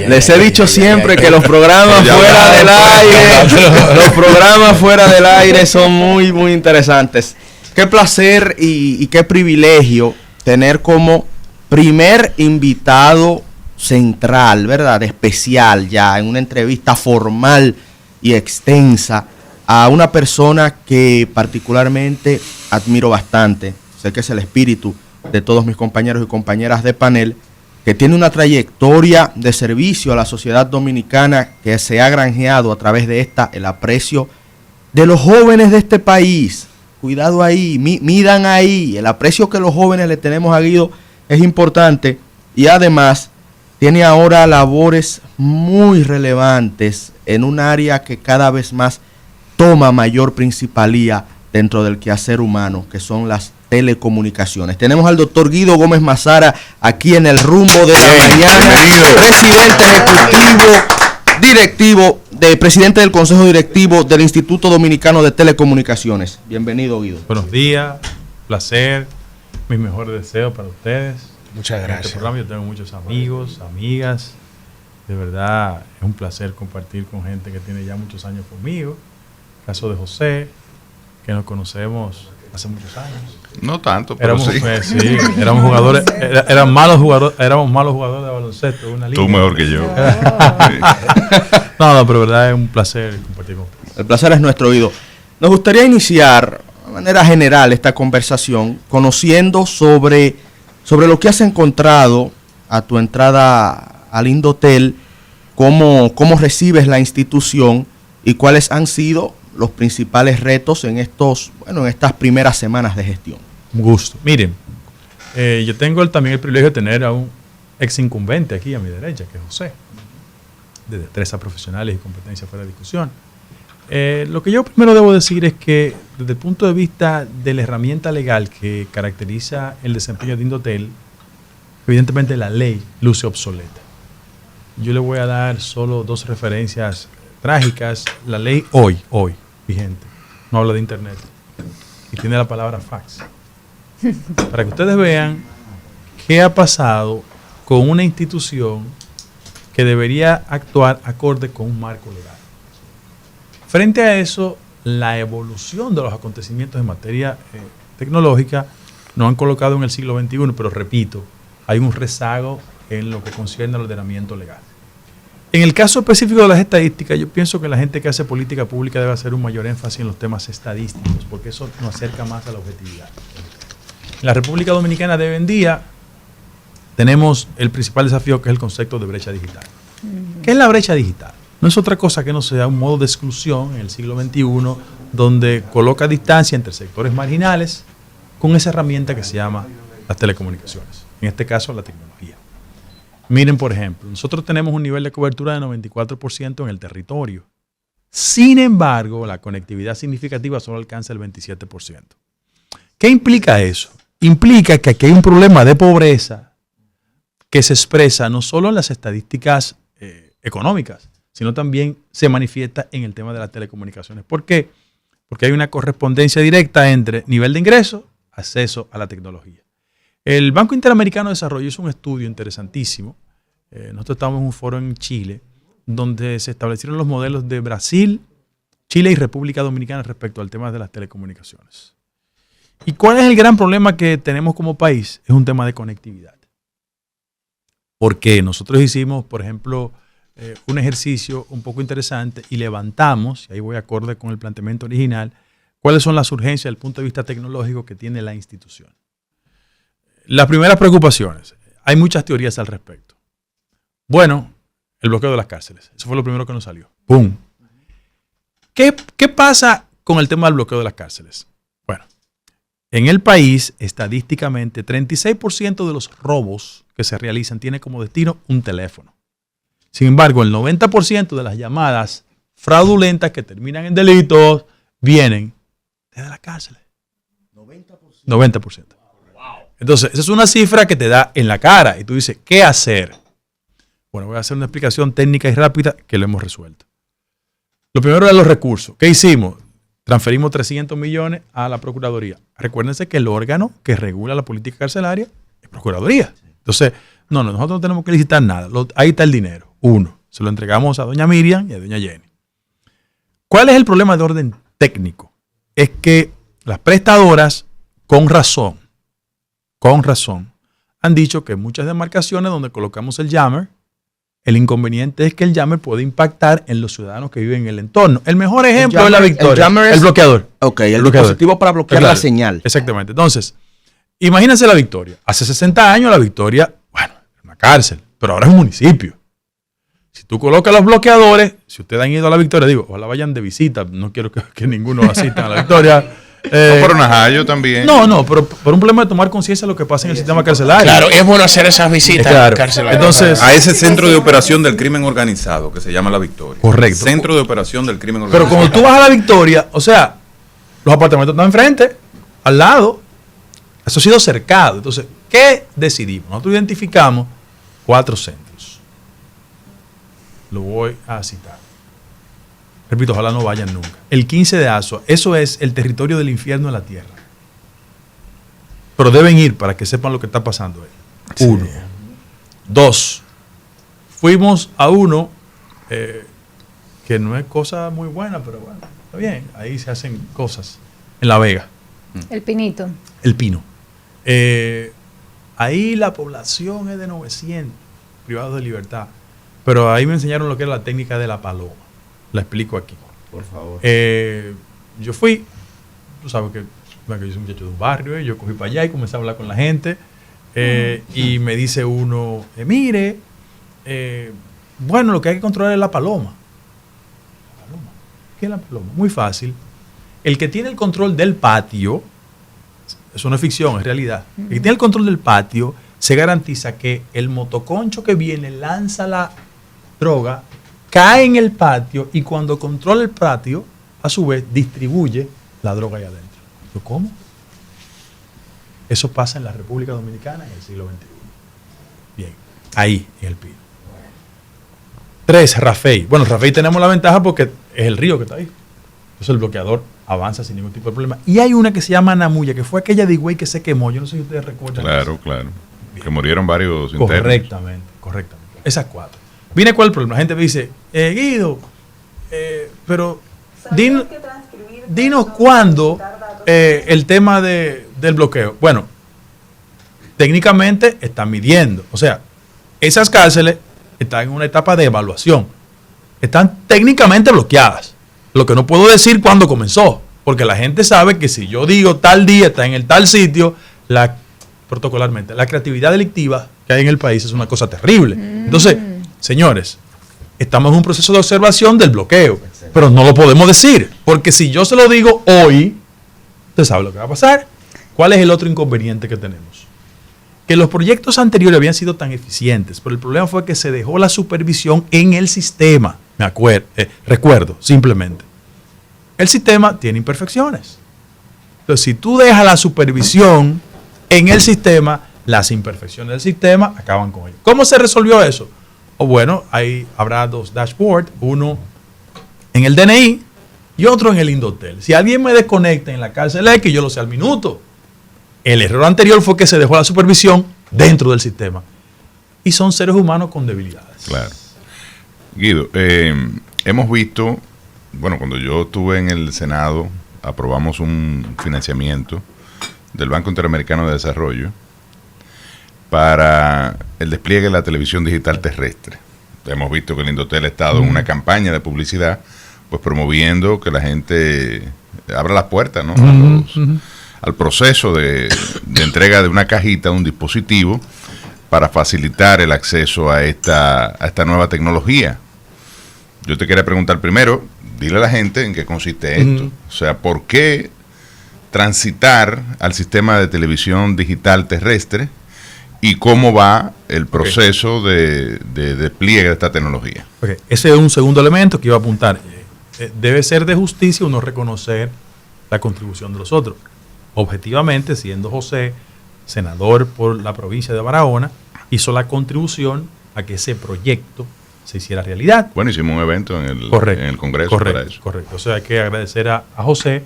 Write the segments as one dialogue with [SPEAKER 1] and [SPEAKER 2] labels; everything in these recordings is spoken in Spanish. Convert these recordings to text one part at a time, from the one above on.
[SPEAKER 1] Les he dicho siempre que los programas fuera del aire, los programas fuera del aire son muy, muy interesantes. Qué placer y qué privilegio tener como primer invitado central, ¿verdad? Especial ya, en una entrevista formal y extensa, a una persona que particularmente admiro bastante. Sé que es el espíritu de todos mis compañeros y compañeras de panel, que tiene una trayectoria de servicio a la sociedad dominicana que se ha granjeado a través de esta el aprecio de los jóvenes de este país. Cuidado ahí, midan ahí, el aprecio que los jóvenes le tenemos a Guido es importante, y además tiene ahora labores muy relevantes en un área que cada vez más toma mayor principalía dentro del quehacer humano, que son las telecomunicaciones. Tenemos al doctor Guido Gómez Mazara aquí en el rumbo de la mañana, presidente del Consejo Directivo del Instituto Dominicano de Telecomunicaciones. Bienvenido, Guido.
[SPEAKER 2] Buenos días, placer, mis mejores deseos para ustedes.
[SPEAKER 3] Muchas gracias.
[SPEAKER 2] En este programa yo tengo muchos amigos, amigas. De verdad es un placer compartir con gente que tiene ya muchos años conmigo. El caso de José, que nos conocemos hace muchos años.
[SPEAKER 4] No tanto, pero
[SPEAKER 2] éramos jugadores, éramos malos jugadores de baloncesto. Una liga.
[SPEAKER 4] Tú mejor que yo.
[SPEAKER 2] No, pero verdad es un placer compartir con ustedes.
[SPEAKER 1] El placer es nuestro, Guido. Nos gustaría iniciar de manera general esta conversación conociendo sobre lo que has encontrado a tu entrada al Indotel, cómo recibes la institución y cuáles han sido los principales retos en estas primeras semanas de gestión.
[SPEAKER 2] Un gusto. Miren, yo tengo también el privilegio de tener a un ex incumbente aquí a mi derecha, que es José, de destrezas profesionales y competencias fuera de discusión. Lo que yo primero debo decir es que desde el punto de vista de la herramienta legal que caracteriza el desempeño de Indotel, evidentemente la ley luce obsoleta. Yo le voy a dar solo dos referencias trágicas. La ley hoy vigente, no habla de internet y tiene la palabra fax. Para que ustedes vean qué ha pasado con una institución que debería actuar acorde con un marco legal. Frente a eso, la evolución de los acontecimientos en materia tecnológica nos han colocado en el siglo XXI, pero repito, hay un rezago en lo que concierne al ordenamiento legal. En el caso específico de las estadísticas, yo pienso que la gente que hace política pública debe hacer un mayor énfasis en los temas estadísticos, porque eso nos acerca más a la objetividad. En la República Dominicana de hoy en día tenemos el principal desafío, que es el concepto de brecha digital. ¿Qué es la brecha digital? No es otra cosa que no sea un modo de exclusión en el siglo XXI, donde coloca distancia entre sectores marginales con esa herramienta que se llama las telecomunicaciones, en este caso la tecnología. Miren, por ejemplo, nosotros tenemos un nivel de cobertura de 94% en el territorio. Sin embargo, la conectividad significativa solo alcanza el 27%. ¿Qué implica eso? Implica que aquí hay un problema de pobreza que se expresa no solo en las estadísticas económicas, sino también se manifiesta en el tema de las telecomunicaciones. ¿Por qué? Porque hay una correspondencia directa entre nivel de ingreso, acceso a la tecnología. El Banco Interamericano de Desarrollo hizo un estudio interesantísimo. Nosotros estamos en un foro en Chile, donde se establecieron los modelos de Brasil, Chile y República Dominicana respecto al tema de las telecomunicaciones. ¿Y cuál es el gran problema que tenemos como país? Es un tema de conectividad. Porque nosotros hicimos, por ejemplo, un ejercicio un poco interesante y levantamos, y ahí voy acorde con el planteamiento original, cuáles son las urgencias desde el punto de vista tecnológico que tiene la institución. Las primeras preocupaciones. Hay muchas teorías al respecto. Bueno, el bloqueo de las cárceles. Eso fue lo primero que nos salió. ¡Pum! ¿Qué pasa con el tema del bloqueo de las cárceles? Bueno, en el país, estadísticamente, 36% de los robos que se realizan tiene como destino un teléfono. Sin embargo, el 90% de las llamadas fraudulentas que terminan en delitos vienen desde las cárceles. 90%. Entonces, esa es una cifra que te da en la cara y tú dices, ¿qué hacer? Bueno, voy a hacer una explicación técnica y rápida que lo hemos resuelto. Lo primero era los recursos. ¿Qué hicimos? Transferimos 300 millones a la Procuraduría. Recuérdense que el órgano que regula la política carcelaria es Procuraduría. Entonces, nosotros no tenemos que licitar nada. Ahí está el dinero. uno. Se lo entregamos a doña Miriam y a doña Jenny. ¿Cuál es el problema de orden técnico? Es que las prestadoras, con razón, han dicho que en muchas demarcaciones donde colocamos el jammer, el inconveniente es que el jammer puede impactar en los ciudadanos que viven en el entorno. El mejor ejemplo es la Victoria. El bloqueador.
[SPEAKER 1] Ok, el dispositivo para bloquear la señal.
[SPEAKER 2] Exactamente. Entonces, imagínense la Victoria. Hace 60 años la Victoria, bueno, es una cárcel, pero ahora es un municipio. Si tú colocas los bloqueadores, si ustedes han ido a la Victoria, digo, ojalá vayan de visita, no quiero que ninguno asista a la Victoria.
[SPEAKER 3] No, pero Najayo también.
[SPEAKER 2] No, pero por un problema de tomar conciencia de lo que pasa en el sistema carcelario.
[SPEAKER 4] Claro, es bueno hacer esas visitas carcelarias.
[SPEAKER 2] Entonces,
[SPEAKER 3] a ese centro de operación del crimen organizado que se llama La Victoria.
[SPEAKER 2] Correcto.
[SPEAKER 3] Centro de operación del crimen organizado.
[SPEAKER 2] Pero cuando tú vas a la Victoria, o sea, los apartamentos están enfrente, al lado. Eso ha sido cercado. Entonces, ¿qué decidimos? Nosotros identificamos 4 centros. Lo voy a citar. Repito, ojalá no vayan nunca. El 15 de Azua, eso es el territorio del infierno en la tierra. Pero deben ir para que sepan lo que está pasando ahí. Sí. 1. 2. Fuimos a uno que no es cosa muy buena, pero bueno, está bien. Ahí se hacen cosas. En La Vega.
[SPEAKER 5] El Pinito.
[SPEAKER 2] El Pino. Ahí la población es de 900 privados de libertad. Pero ahí me enseñaron lo que era la técnica de la paloma. La explico aquí.
[SPEAKER 1] Por favor.
[SPEAKER 2] Yo fui, tú sabes que yo soy un muchacho de un barrio, yo cogí para allá y comencé a hablar con la gente. Y me dice uno, mire, bueno, lo que hay que controlar es la paloma. ¿La paloma? ¿Qué es la paloma? Muy fácil. El que tiene el control del patio, eso no es ficción, es realidad. El que tiene el control del patio se garantiza que el motoconcho que viene lanza la droga, cae en el patio y cuando controla el patio, a su vez, distribuye la droga ahí adentro. ¿Cómo? Eso pasa en la República Dominicana en el siglo XXI. Bien, ahí en el Pino. 3, Rafey. Bueno, Rafey tenemos la ventaja porque es el río que está ahí. Entonces el bloqueador avanza sin ningún tipo de problema. Y hay una que se llama Namuya, que fue aquella de Higüey que se quemó. Yo no sé si ustedes recuerdan.
[SPEAKER 3] Claro. Bien. Que murieron varios internos.
[SPEAKER 2] Correctamente. Esas 4. Viene cuál es el problema. La gente me dice, Guido, pero dinos cuándo el tema del bloqueo. Bueno, técnicamente están midiendo. O sea, esas cárceles están en una etapa de evaluación. Están técnicamente bloqueadas. Lo que no puedo decir cuándo comenzó. Porque la gente sabe que si yo digo tal día está en el tal sitio, protocolarmente, la creatividad delictiva que hay en el país es una cosa terrible. Entonces, señores, estamos en un proceso de observación del bloqueo, pero no lo podemos decir, porque si yo se lo digo hoy, usted sabe lo que va a pasar. ¿Cuál es el otro inconveniente que tenemos? Que los proyectos anteriores habían sido tan eficientes, pero el problema fue que se dejó la supervisión en el sistema. Recuerdo, simplemente. El sistema tiene imperfecciones. Entonces, si tú dejas la supervisión en el sistema, las imperfecciones del sistema acaban con ello. ¿Cómo se resolvió eso? Bueno, ahí habrá 2 dashboards, uno en el DNI y otro en el Indotel. Si alguien me desconecta en la cárcel X, yo lo sé al minuto. El error anterior fue que se dejó la supervisión dentro del sistema. Y son seres humanos con debilidades.
[SPEAKER 3] Claro. Guido, hemos visto, bueno, cuando yo estuve en el Senado, aprobamos un financiamiento del Banco Interamericano de Desarrollo para el despliegue de la televisión digital terrestre. Hemos visto que el Indotel ha estado en una campaña de publicidad, pues promoviendo que la gente abra las puertas, ¿no? Al proceso de entrega de una cajita, un dispositivo, para facilitar el acceso a esta nueva tecnología. Yo te quería preguntar primero, dile a la gente en qué consiste esto. O sea, ¿por qué transitar al sistema de televisión digital terrestre y cómo va el proceso de despliegue de esta tecnología?
[SPEAKER 2] Okay. Ese es un segundo elemento que iba a apuntar. Debe ser de justicia uno reconocer la contribución de los otros. Objetivamente, siendo José senador por la provincia de Barahona, hizo la contribución a que ese proyecto se hiciera realidad.
[SPEAKER 3] Bueno, hicimos un evento en el Congreso para eso.
[SPEAKER 2] Correcto. O sea, hay que agradecer a José.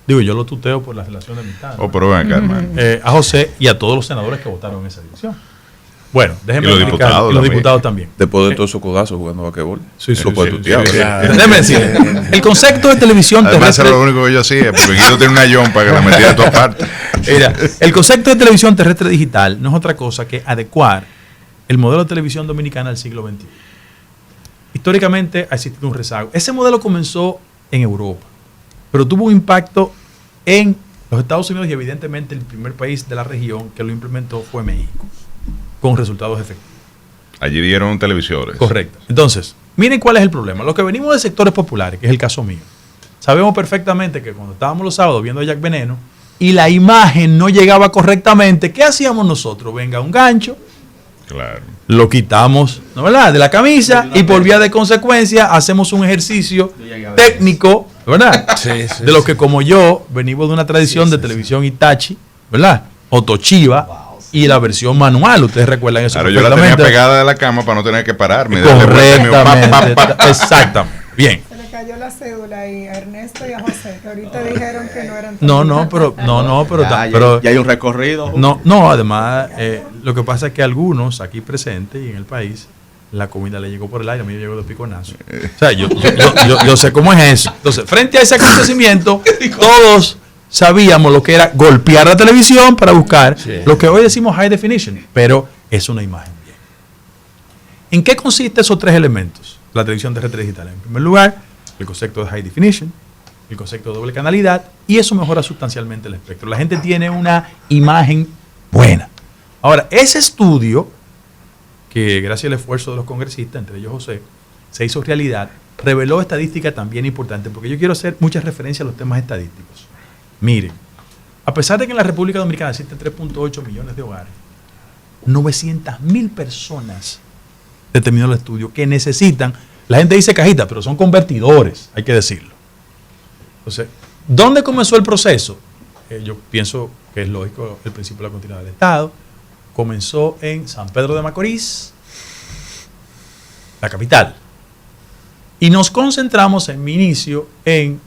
[SPEAKER 2] Digo, yo lo tuteo por la relación de amistad.
[SPEAKER 3] Pero ven acá, hermano.
[SPEAKER 2] A José y a todos los senadores que votaron en esa dirección. Bueno, déjenme
[SPEAKER 3] Y los
[SPEAKER 2] explicar.
[SPEAKER 3] diputados
[SPEAKER 2] Y los
[SPEAKER 3] también.
[SPEAKER 2] diputados también.
[SPEAKER 5] Después de todos esos codazos jugando basquetbol.
[SPEAKER 2] Sí,
[SPEAKER 5] lo puede tutear.
[SPEAKER 2] Déjeme decir, el concepto de televisión
[SPEAKER 3] Además,
[SPEAKER 2] terrestre.
[SPEAKER 3] eso es lo único que yo hacía, porque Guido tiene una yompa que la metía de todas partes.
[SPEAKER 2] Mira, el concepto de televisión terrestre digital no es otra cosa que adecuar el modelo de televisión dominicana al siglo XXI. Históricamente ha existido un rezago. Ese modelo comenzó en Europa, pero tuvo un impacto en los Estados Unidos y evidentemente el primer país de la región que lo implementó fue México, con resultados efectivos.
[SPEAKER 3] Allí dieron televisores.
[SPEAKER 2] Correcto. Entonces, miren cuál es el problema. Los que venimos de sectores populares, que es el caso mío, sabemos perfectamente que cuando estábamos los sábados viendo a Jack Veneno y la imagen no llegaba correctamente, ¿qué hacíamos nosotros? Venga un gancho,
[SPEAKER 3] Claro.
[SPEAKER 2] lo quitamos, ¿no verdad?, de la camisa y por vía de consecuencia hacemos un ejercicio técnico, ¿verdad? De los que como yo venimos de una tradición de televisión Hitachi, ¿verdad? O Toshiba y la versión manual, ustedes recuerdan eso.
[SPEAKER 3] Claro, yo la tenía pegada de la cama para no tener que pararme.
[SPEAKER 2] Correctamente. Exactamente. Bien.
[SPEAKER 6] Se le cayó la cédula ahí a Ernesto y a José, que ahorita dijeron que no eran.
[SPEAKER 2] Pero
[SPEAKER 1] ya hay un recorrido.
[SPEAKER 2] no, además, lo que pasa es que algunos aquí presentes y en el país, la comida le llegó por el aire, a mí me llegó de piconazo. O sea, yo sé cómo es eso. Entonces, frente a ese acontecimiento, todos sabíamos lo que era golpear la televisión para buscar lo que hoy decimos high definition, pero es una imagen bien. ¿En qué consiste esos tres elementos? La televisión terrestre digital. En primer lugar, el concepto de high definition, el concepto de doble canalidad, y eso mejora sustancialmente el espectro. La gente tiene una imagen buena. Ahora, ese estudio, que gracias al esfuerzo de los congresistas, entre ellos José, se hizo realidad, reveló estadísticas también importantes, porque yo quiero hacer muchas referencias a los temas estadísticos. Miren, a pesar de que en la República Dominicana existen 3.8 millones de hogares, 900.000 personas determinó el estudio que necesitan, la gente dice cajita, pero son convertidores, hay que decirlo. Entonces, ¿dónde comenzó el proceso? Yo pienso que es lógico el principio de la continuidad del Estado. Comenzó en San Pedro de Macorís, la capital. Y nos concentramos en mi inicio en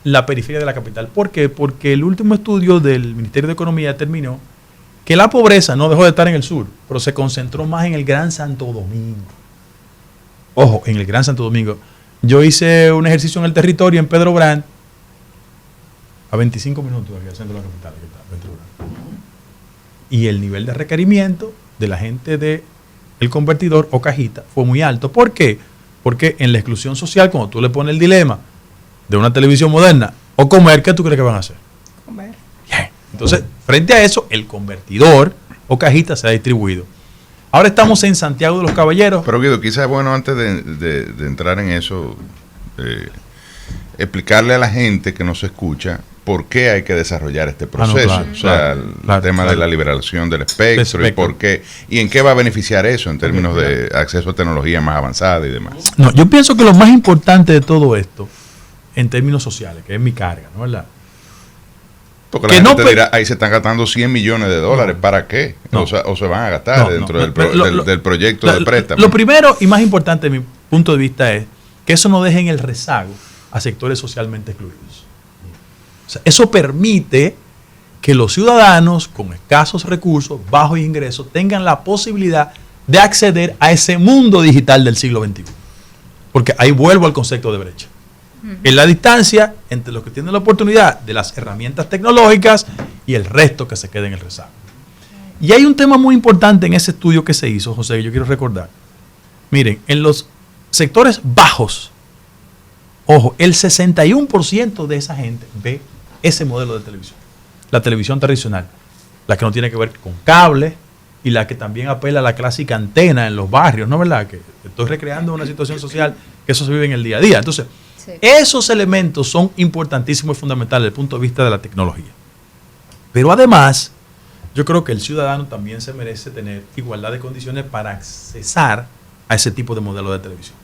[SPEAKER 2] la periferia de la capital. ¿Por qué? Porque el último estudio del Ministerio de Economía determinó que la pobreza no dejó de estar en el sur, pero se concentró más en el Gran Santo Domingo. Ojo, en el Gran Santo Domingo. Yo hice un ejercicio en el territorio en Pedro Brand, a 25 minutos aquí al centro de la capital. Y el nivel de requerimiento de la gente del convertidor o cajita fue muy alto. ¿Por qué? Porque en la exclusión social, cuando tú le pones el dilema de una televisión moderna o comer, ¿qué tú crees que van a hacer?
[SPEAKER 6] Comer.
[SPEAKER 2] Bien. Entonces, frente a eso, el convertidor o cajita se ha distribuido. Ahora estamos en Santiago de los Caballeros.
[SPEAKER 3] Pero Guido, quizás es bueno antes de entrar en eso, explicarle a la gente que nos escucha por qué hay que desarrollar este proceso. El tema de la liberación del espectro y por qué, y en qué va a beneficiar eso en términos de acceso a tecnología más avanzada y demás.
[SPEAKER 2] No, yo pienso que lo más importante de todo esto, en términos sociales, que es mi carga, ¿no es verdad?
[SPEAKER 3] Porque la gente dirá, ahí se están gastando 100 millones de dólares, ¿para qué? No. O se van a gastar dentro del proyecto de préstamo.
[SPEAKER 2] Lo primero y más importante de mi punto de vista es que eso no deje en el rezago a sectores socialmente excluidos. O sea, eso permite que los ciudadanos con escasos recursos, bajos ingresos, tengan la posibilidad de acceder a ese mundo digital del siglo XXI. Porque ahí vuelvo al concepto de brecha. En la distancia entre los que tienen la oportunidad de las herramientas tecnológicas y el resto que se queda en el rezago. Y hay un tema muy importante en ese estudio que se hizo, José, que yo quiero recordar. Miren, en los sectores bajos, ojo, el 61% de esa gente ve ese modelo de televisión. La televisión tradicional, la que no tiene que ver con cable y la que también apela a la clásica antena en los barrios, ¿no es verdad? Que estoy recreando una situación social que eso se vive en el día a día. Entonces, esos elementos son importantísimos y fundamentales desde el punto de vista de la tecnología. Pero además, yo creo que el ciudadano también se merece tener igualdad de condiciones para accesar a ese tipo de modelo de televisión.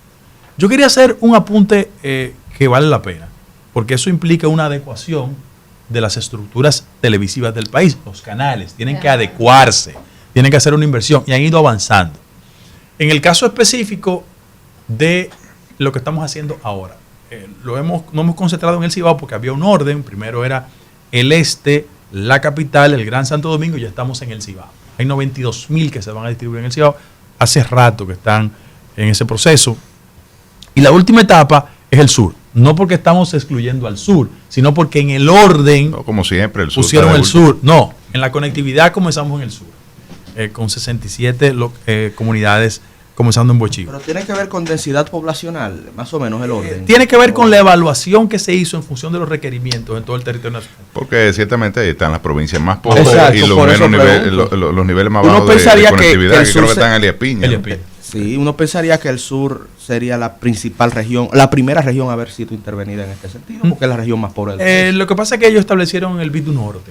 [SPEAKER 2] Yo quería hacer un apunte que vale la pena, porque eso implica una adecuación de las estructuras televisivas del país. Los canales tienen que adecuarse, tienen que hacer una inversión y han ido avanzando. En el caso específico de lo que estamos haciendo ahora, no hemos concentrado en el Cibao porque había un orden. Primero era el este, la capital, el Gran Santo Domingo, y ya estamos en el Cibao. Hay 92.000 que se van a distribuir en el Cibao. Hace rato que están en ese proceso. Y la última etapa es el sur. No porque estamos excluyendo al sur, sino porque en el orden,
[SPEAKER 3] no, como siempre, el sur
[SPEAKER 2] pusieron el sur. No, en la conectividad comenzamos en el sur, con 67 comunidades comenzando en Bochío.
[SPEAKER 1] Pero tiene que ver con densidad poblacional, más o menos el orden.
[SPEAKER 2] Tiene que ver con la evaluación que se hizo en función de los requerimientos en todo el territorio nacional.
[SPEAKER 3] Porque ciertamente ahí están las provincias más pobres.
[SPEAKER 1] Exacto,
[SPEAKER 3] y los niveles más bajos de conectividad, que creo que están en Elías Piña.
[SPEAKER 1] Sí, uno pensaría que el sur sería la principal región, la primera región a haber sido intervenida en este sentido, porque es la región más pobre del país.
[SPEAKER 2] Lo que pasa es que ellos establecieron el BID norte.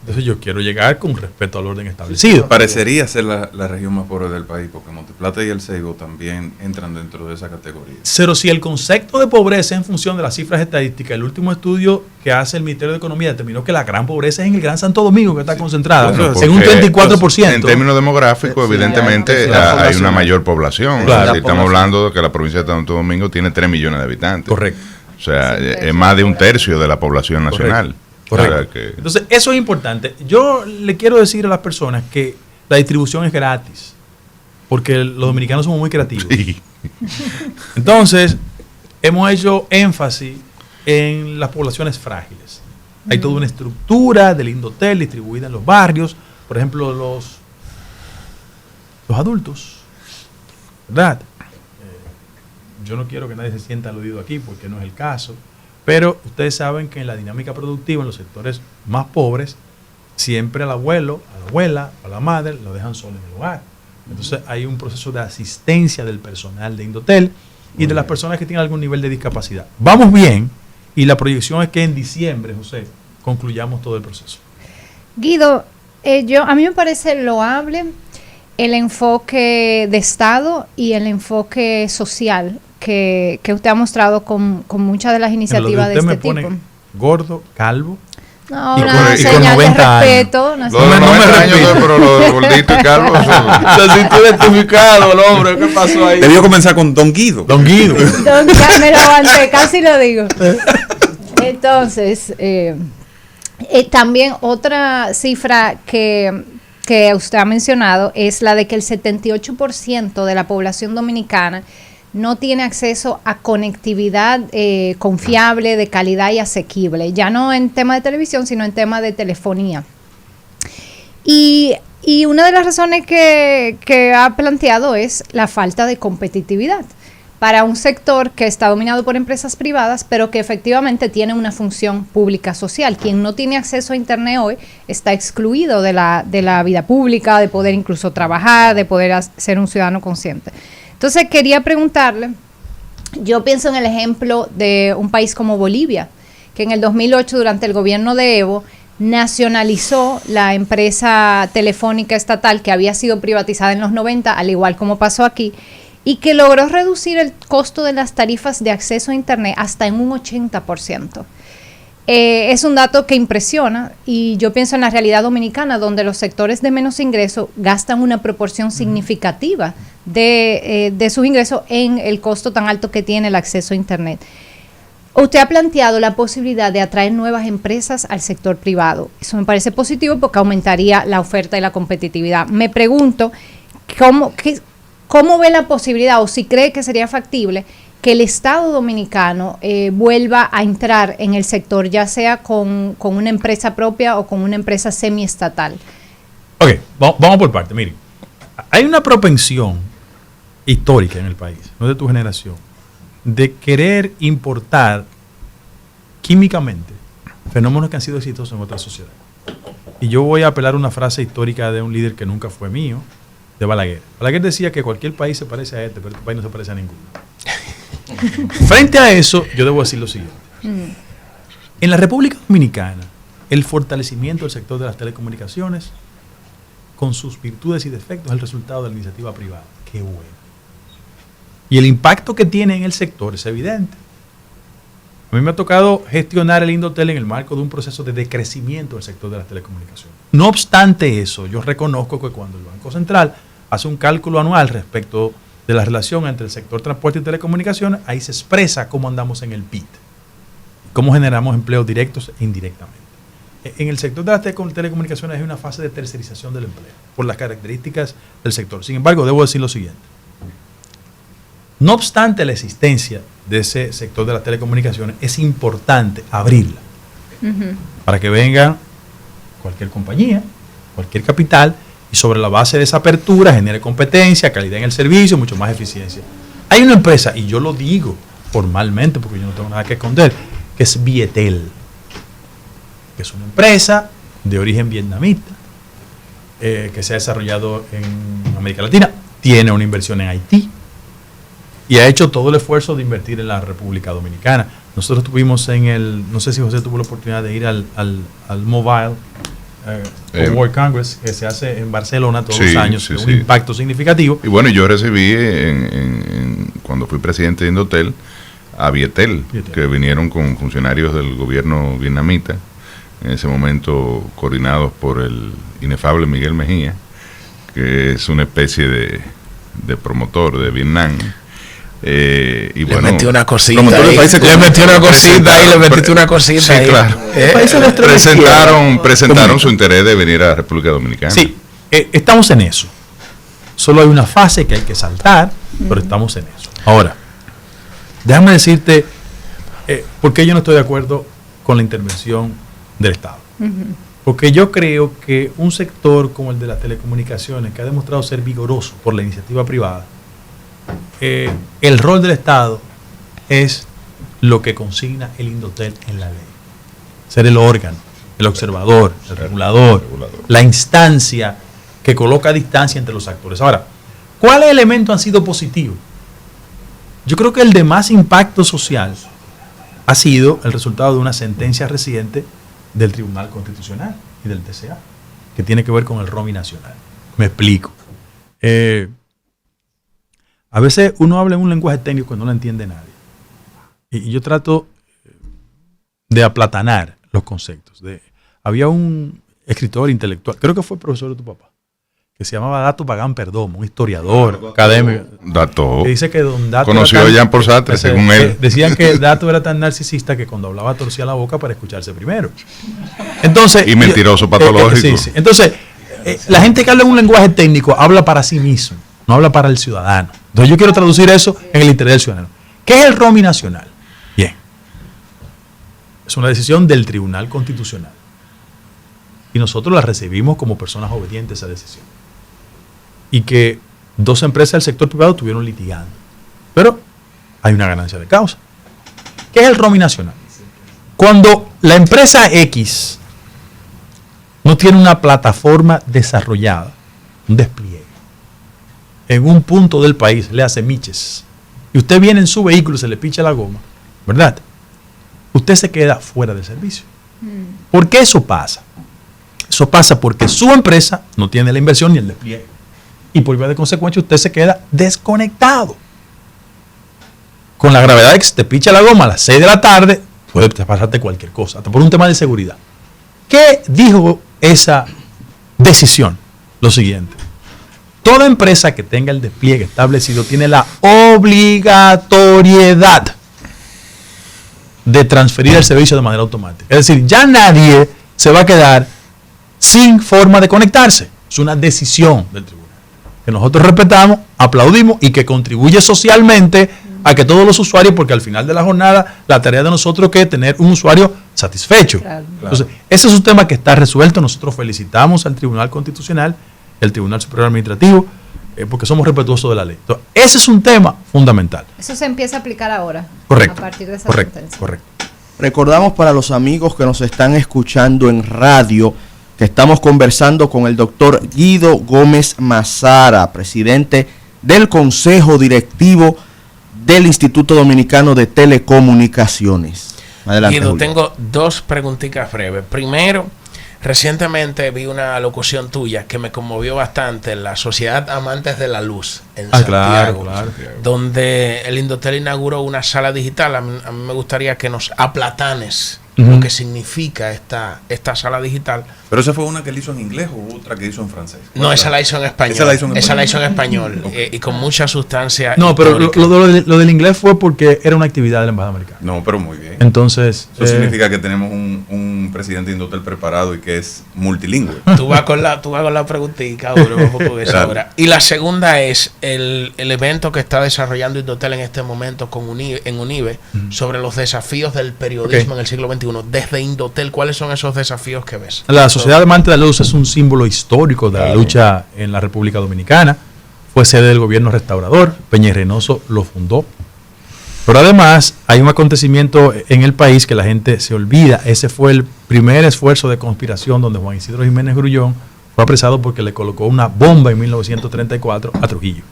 [SPEAKER 2] Entonces yo quiero llegar con respeto al orden establecido.
[SPEAKER 5] Parecería ser la región más pobre del país, porque Monteplata y el Seibo también entran dentro de esa categoría.
[SPEAKER 2] Pero si el concepto de pobreza en función de las cifras estadísticas, el último estudio que hace el Ministerio de Economía determinó que la gran pobreza es en el Gran Santo Domingo, que está concentrada, en un 34%.
[SPEAKER 3] En términos demográficos, evidentemente, hay una mayor población.
[SPEAKER 2] Claro.
[SPEAKER 3] Estamos hablando de que la provincia de Santo Domingo tiene 3 millones de habitantes.
[SPEAKER 2] Correcto.
[SPEAKER 3] O sea, es más de un tercio de la población nacional.
[SPEAKER 2] Correcto. Entonces, eso es importante. Yo le quiero decir a las personas que la distribución es gratis, porque los dominicanos somos muy creativos.
[SPEAKER 3] Sí.
[SPEAKER 2] Entonces, hemos hecho énfasis en las poblaciones frágiles. Hay toda una estructura del Indotel distribuida en los barrios. Por ejemplo, los adultos, ¿verdad? Yo no quiero que nadie se sienta aludido aquí porque no es el caso. Pero ustedes saben que en la dinámica productiva, en los sectores más pobres, siempre al abuelo, a la abuela, a la madre, lo dejan solo en el hogar. Entonces hay un proceso de asistencia del personal de Indotel y de las personas que tienen algún nivel de discapacidad. Vamos bien y la proyección es que en diciembre, José, concluyamos todo el proceso.
[SPEAKER 7] Guido, a mí me parece loable el enfoque de Estado y el enfoque social que usted ha mostrado con muchas de las iniciativas de este tipo.
[SPEAKER 2] Gordo, calvo.
[SPEAKER 7] No, una señal de respeto.
[SPEAKER 3] No me refiero, pero los gorditos y calvos.
[SPEAKER 1] Se sintió identificado el hombre. ¿Qué pasó ahí?
[SPEAKER 5] Debió comenzar con Don Guido.
[SPEAKER 2] Don Guido.
[SPEAKER 7] Me lo aguanté, casi lo digo. Entonces, también otra cifra que usted ha mencionado es la de que el 78% de la población dominicana no tiene acceso a conectividad confiable, de calidad y asequible, ya no en tema de televisión, sino en tema de telefonía. Y una de las razones que ha planteado es la falta de competitividad para un sector que está dominado por empresas privadas, pero que efectivamente tiene una función pública social. Quien no tiene acceso a Internet hoy está excluido de la vida pública, de poder incluso trabajar, de poder ser un ciudadano consciente. Entonces quería preguntarle, yo pienso en el ejemplo de un país como Bolivia, que en el 2008 durante el gobierno de Evo nacionalizó la empresa telefónica estatal que había sido privatizada en los 90, al igual como pasó aquí, y que logró reducir el costo de las tarifas de acceso a Internet hasta en un 80%. Es un dato que impresiona y yo pienso en la realidad dominicana, donde los sectores de menos ingreso gastan una proporción significativa de sus ingresos en el costo tan alto que tiene el acceso a Internet. Usted ha planteado la posibilidad de atraer nuevas empresas al sector privado. Eso me parece positivo porque aumentaría la oferta y la competitividad. Me pregunto, ¿cómo ve la posibilidad o si cree que sería factible que el Estado dominicano vuelva a entrar en el sector, ya sea con una empresa propia o con una empresa semiestatal?
[SPEAKER 2] Ok, vamos por parte. Miren, hay una propensión histórica en el país, no de tu generación, de querer importar químicamente fenómenos que han sido exitosos en otras sociedades. Y yo voy a apelar a una frase histórica de un líder que nunca fue mío, de Balaguer. Balaguer decía que cualquier país se parece a este, pero este país no se parece a ninguno. Frente a eso, yo debo decir lo siguiente. En la República Dominicana, el fortalecimiento del sector de las telecomunicaciones, con sus virtudes y defectos, es el resultado de la iniciativa privada. Qué bueno. Y el impacto que tiene en el sector es evidente. A mí me ha tocado gestionar el Indotel en el marco de un proceso de decrecimiento del sector de las telecomunicaciones. No obstante eso, yo reconozco que cuando el Banco Central hace un cálculo anual respecto de la relación entre el sector transporte y telecomunicaciones, ahí se expresa cómo andamos en el PIB, cómo generamos empleos directos e indirectamente. en el sector de las telecomunicaciones hay una fase de tercerización del empleo, por las características del sector. Sin embargo, debo decir lo siguiente. No obstante la existencia de ese sector de las telecomunicaciones, es importante abrirla para que venga cualquier compañía, cualquier capital, y sobre la base de esa apertura genere competencia, calidad en el servicio, mucho más eficiencia. Hay una empresa, y yo lo digo formalmente porque yo no tengo nada que esconder, que es Vietel, que es una empresa de origen vietnamita, que se ha desarrollado en América Latina, tiene una inversión en Haití y ha hecho todo el esfuerzo de invertir en la República Dominicana. Nosotros tuvimos no sé si José tuvo la oportunidad de ir al Mobile World Congress, que se hace en Barcelona todos los años, un impacto significativo.
[SPEAKER 3] Y bueno, yo recibí cuando fui presidente de Indotel a Vietel, que vinieron con funcionarios del gobierno vietnamita, en ese momento coordinados por el inefable Miguel Mejía, que es una especie de promotor de Vietnam. Y
[SPEAKER 4] le
[SPEAKER 3] bueno,
[SPEAKER 4] metió una cosita ahí.
[SPEAKER 3] Le metiste una cosita ahí. Claro. Presentaron su interés de venir a la República Dominicana.
[SPEAKER 2] Sí, estamos en eso. Solo hay una fase que hay que saltar, pero estamos en eso. Ahora, déjame decirte por qué yo no estoy de acuerdo con la intervención del Estado. Porque yo creo que un sector como el de las telecomunicaciones, que ha demostrado ser vigoroso por la iniciativa privada, el rol del Estado es lo que consigna el Indotel en la ley. Ser el órgano, el observador, el regulador, la instancia que coloca distancia entre los actores. Ahora, ¿cuáles elementos han sido positivos? Yo creo que el de más impacto social ha sido el resultado de una sentencia reciente del Tribunal Constitucional y del TCA, que tiene que ver con el roaming nacional. Me explico. A veces uno habla en un lenguaje técnico que no lo entiende nadie. Y yo trato de aplatanar los conceptos. Había un escritor intelectual, creo que fue el profesor de tu papá, que se llamaba Dato Pagán Perdomo, un historiador académico.
[SPEAKER 3] Dato.
[SPEAKER 2] Que dice que don Dato
[SPEAKER 3] conoció a Jean Paul Sartre, según él.
[SPEAKER 2] Decían que Dato era tan narcisista que cuando hablaba torcía la boca para escucharse primero. Entonces,
[SPEAKER 3] y mentiroso patológico.
[SPEAKER 2] Sí. Entonces, la gente que habla en un lenguaje técnico habla para sí mismo, no habla para el ciudadano. Entonces yo quiero traducir eso en el interés del ciudadano. ¿Qué es el roaming nacional? Bien. Es una decisión del Tribunal Constitucional. Y nosotros la recibimos como personas obedientes a esa decisión. Y que dos empresas del sector privado estuvieron litigando. Pero hay una ganancia de causa. ¿Qué es el roaming nacional? Cuando la empresa X no tiene una plataforma desarrollada, un despliegue, en un punto del país, le hace miches, y usted viene en su vehículo y se le picha la goma, ¿verdad? Usted se queda fuera del servicio. ¿Por qué eso pasa? Eso pasa porque su empresa no tiene la inversión ni el despliegue. Y por vía de consecuencia usted se queda desconectado. Con la gravedad de que se te picha la goma a las 6 de la tarde, puede pasarte cualquier cosa, hasta por un tema de seguridad. ¿Qué dijo esa decisión? Lo siguiente. Toda empresa que tenga el despliegue establecido tiene la obligatoriedad de transferir el servicio de manera automática. Es decir, ya nadie se va a quedar sin forma de conectarse. Es una decisión del tribunal que nosotros respetamos, aplaudimos y que contribuye socialmente a que todos los usuarios, porque al final de la jornada la tarea de nosotros es tener un usuario satisfecho. Claro. Entonces, ese es un tema que está resuelto. Nosotros felicitamos al Tribunal Constitucional, el Tribunal Superior Administrativo, porque somos respetuosos de la ley. Entonces, ese es un tema fundamental.
[SPEAKER 7] Eso se empieza a aplicar ahora.
[SPEAKER 2] Correcto.
[SPEAKER 7] A partir de esa sentencia.
[SPEAKER 2] Correcto.
[SPEAKER 1] Recordamos para los amigos que nos están escuchando en radio que estamos conversando con el doctor Guido Gómez Mazara, presidente del Consejo Directivo del Instituto Dominicano de Telecomunicaciones. Adelante,
[SPEAKER 4] Guido,
[SPEAKER 1] Julio.
[SPEAKER 4] tengo dos preguntitas breves. Primero, recientemente vi una locución tuya que me conmovió bastante en la Sociedad Amantes de la Luz en Santiago,
[SPEAKER 2] claro.
[SPEAKER 4] donde el Indotel inauguró una sala digital. A mí me gustaría que nos aplatanes lo que significa esta sala digital.
[SPEAKER 5] Pero esa fue una que él hizo en inglés o otra que hizo en francés.
[SPEAKER 4] No, esa la hizo en español. Esa la hizo en español. Okay. Y con mucha sustancia.
[SPEAKER 2] No, pero lo del inglés fue porque era una actividad de la Embajada Americana.
[SPEAKER 5] No, pero muy bien.
[SPEAKER 2] Entonces,
[SPEAKER 5] eso significa que tenemos un presidente de Indotel preparado y que es multilingüe.
[SPEAKER 4] Tú vas con la preguntita, vamos con eso ahora. Y la segunda es el evento que está desarrollando Indotel en este momento con en UNIBE sobre los desafíos del periodismo en el siglo XXI. Desde Indotel, ¿cuáles son esos desafíos que ves?
[SPEAKER 2] La Sociedad Amante de la Luz es un símbolo histórico de la lucha en la República Dominicana. Fue sede del gobierno restaurador. Peña y Reynoso lo fundó. Pero además hay un acontecimiento en el país que la gente se olvida. Ese fue el primer esfuerzo de conspiración donde Juan Isidro Jiménez Grullón fue apresado porque le colocó una bomba en 1934 a Trujillo.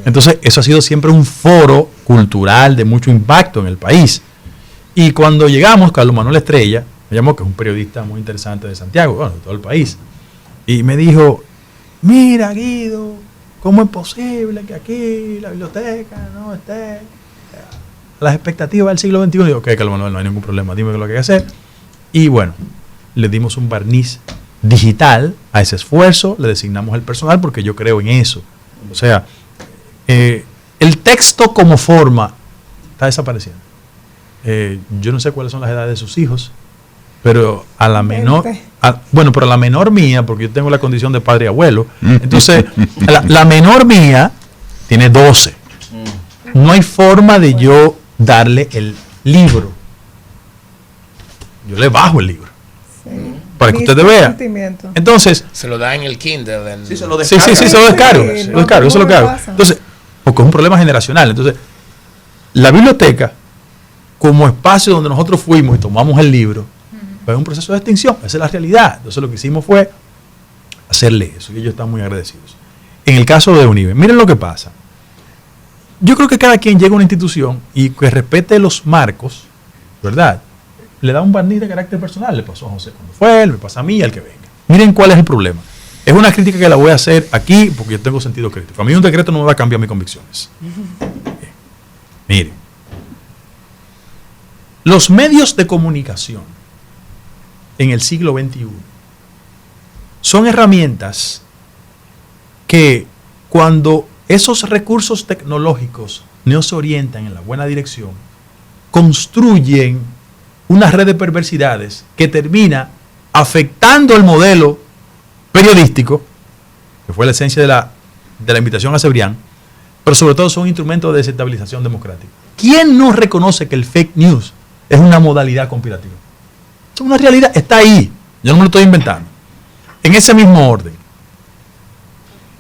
[SPEAKER 2] Entonces eso ha sido siempre un foro cultural de mucho impacto en el país. Y cuando llegamos, Carlos Manuel Estrella, me llamó, que es un periodista muy interesante de Santiago, bueno, de todo el país, y me dijo, mira Guido, ¿cómo es posible que aquí la biblioteca no esté las expectativas del siglo XXI? Y digo, ok, Carlos Manuel, no hay ningún problema, dime qué es lo que hay que hacer. Y bueno, le dimos un barniz digital a ese esfuerzo, le designamos el personal porque yo creo en eso. O sea, el texto como forma está desapareciendo. Yo no sé cuáles son las edades de sus hijos, pero a la menor, pero a la menor mía, porque yo tengo la condición de padre y abuelo, entonces la menor mía tiene 12. No hay forma de yo darle el libro. Yo le bajo el libro. Sí. Para que ustedes vean. Entonces,
[SPEAKER 4] se lo da en el Kindle.
[SPEAKER 1] Sí, se lo descargo.
[SPEAKER 2] Sí, se lo descargo. Eso es lo que hago. Entonces, porque es un problema generacional. Entonces, la biblioteca, como espacio donde nosotros fuimos y tomamos el libro, fue un proceso de extinción. Esa es la realidad. Entonces, lo que hicimos fue hacerle eso. Y ellos están muy agradecidos. En el caso de UNIBE, miren lo que pasa. Yo creo que cada quien llega a una institución y que respete los marcos, ¿verdad? Le da un barniz de carácter personal. Le pasó a José cuando fue, me pasa a mí, al que venga. Miren cuál es el problema. Es una crítica que la voy a hacer aquí porque yo tengo sentido crítico. A mí un decreto no me va a cambiar mis convicciones. Miren. Los medios de comunicación en el siglo XXI son herramientas que cuando esos recursos tecnológicos no se orientan en la buena dirección, construyen una red de perversidades que termina afectando el modelo periodístico, que fue la esencia de la invitación a Cebrián, pero sobre todo son instrumentos de desestabilización democrática. ¿Quién no reconoce que el fake news es una modalidad conspirativa? Es una realidad, está ahí, yo no me lo estoy inventando. En ese mismo orden,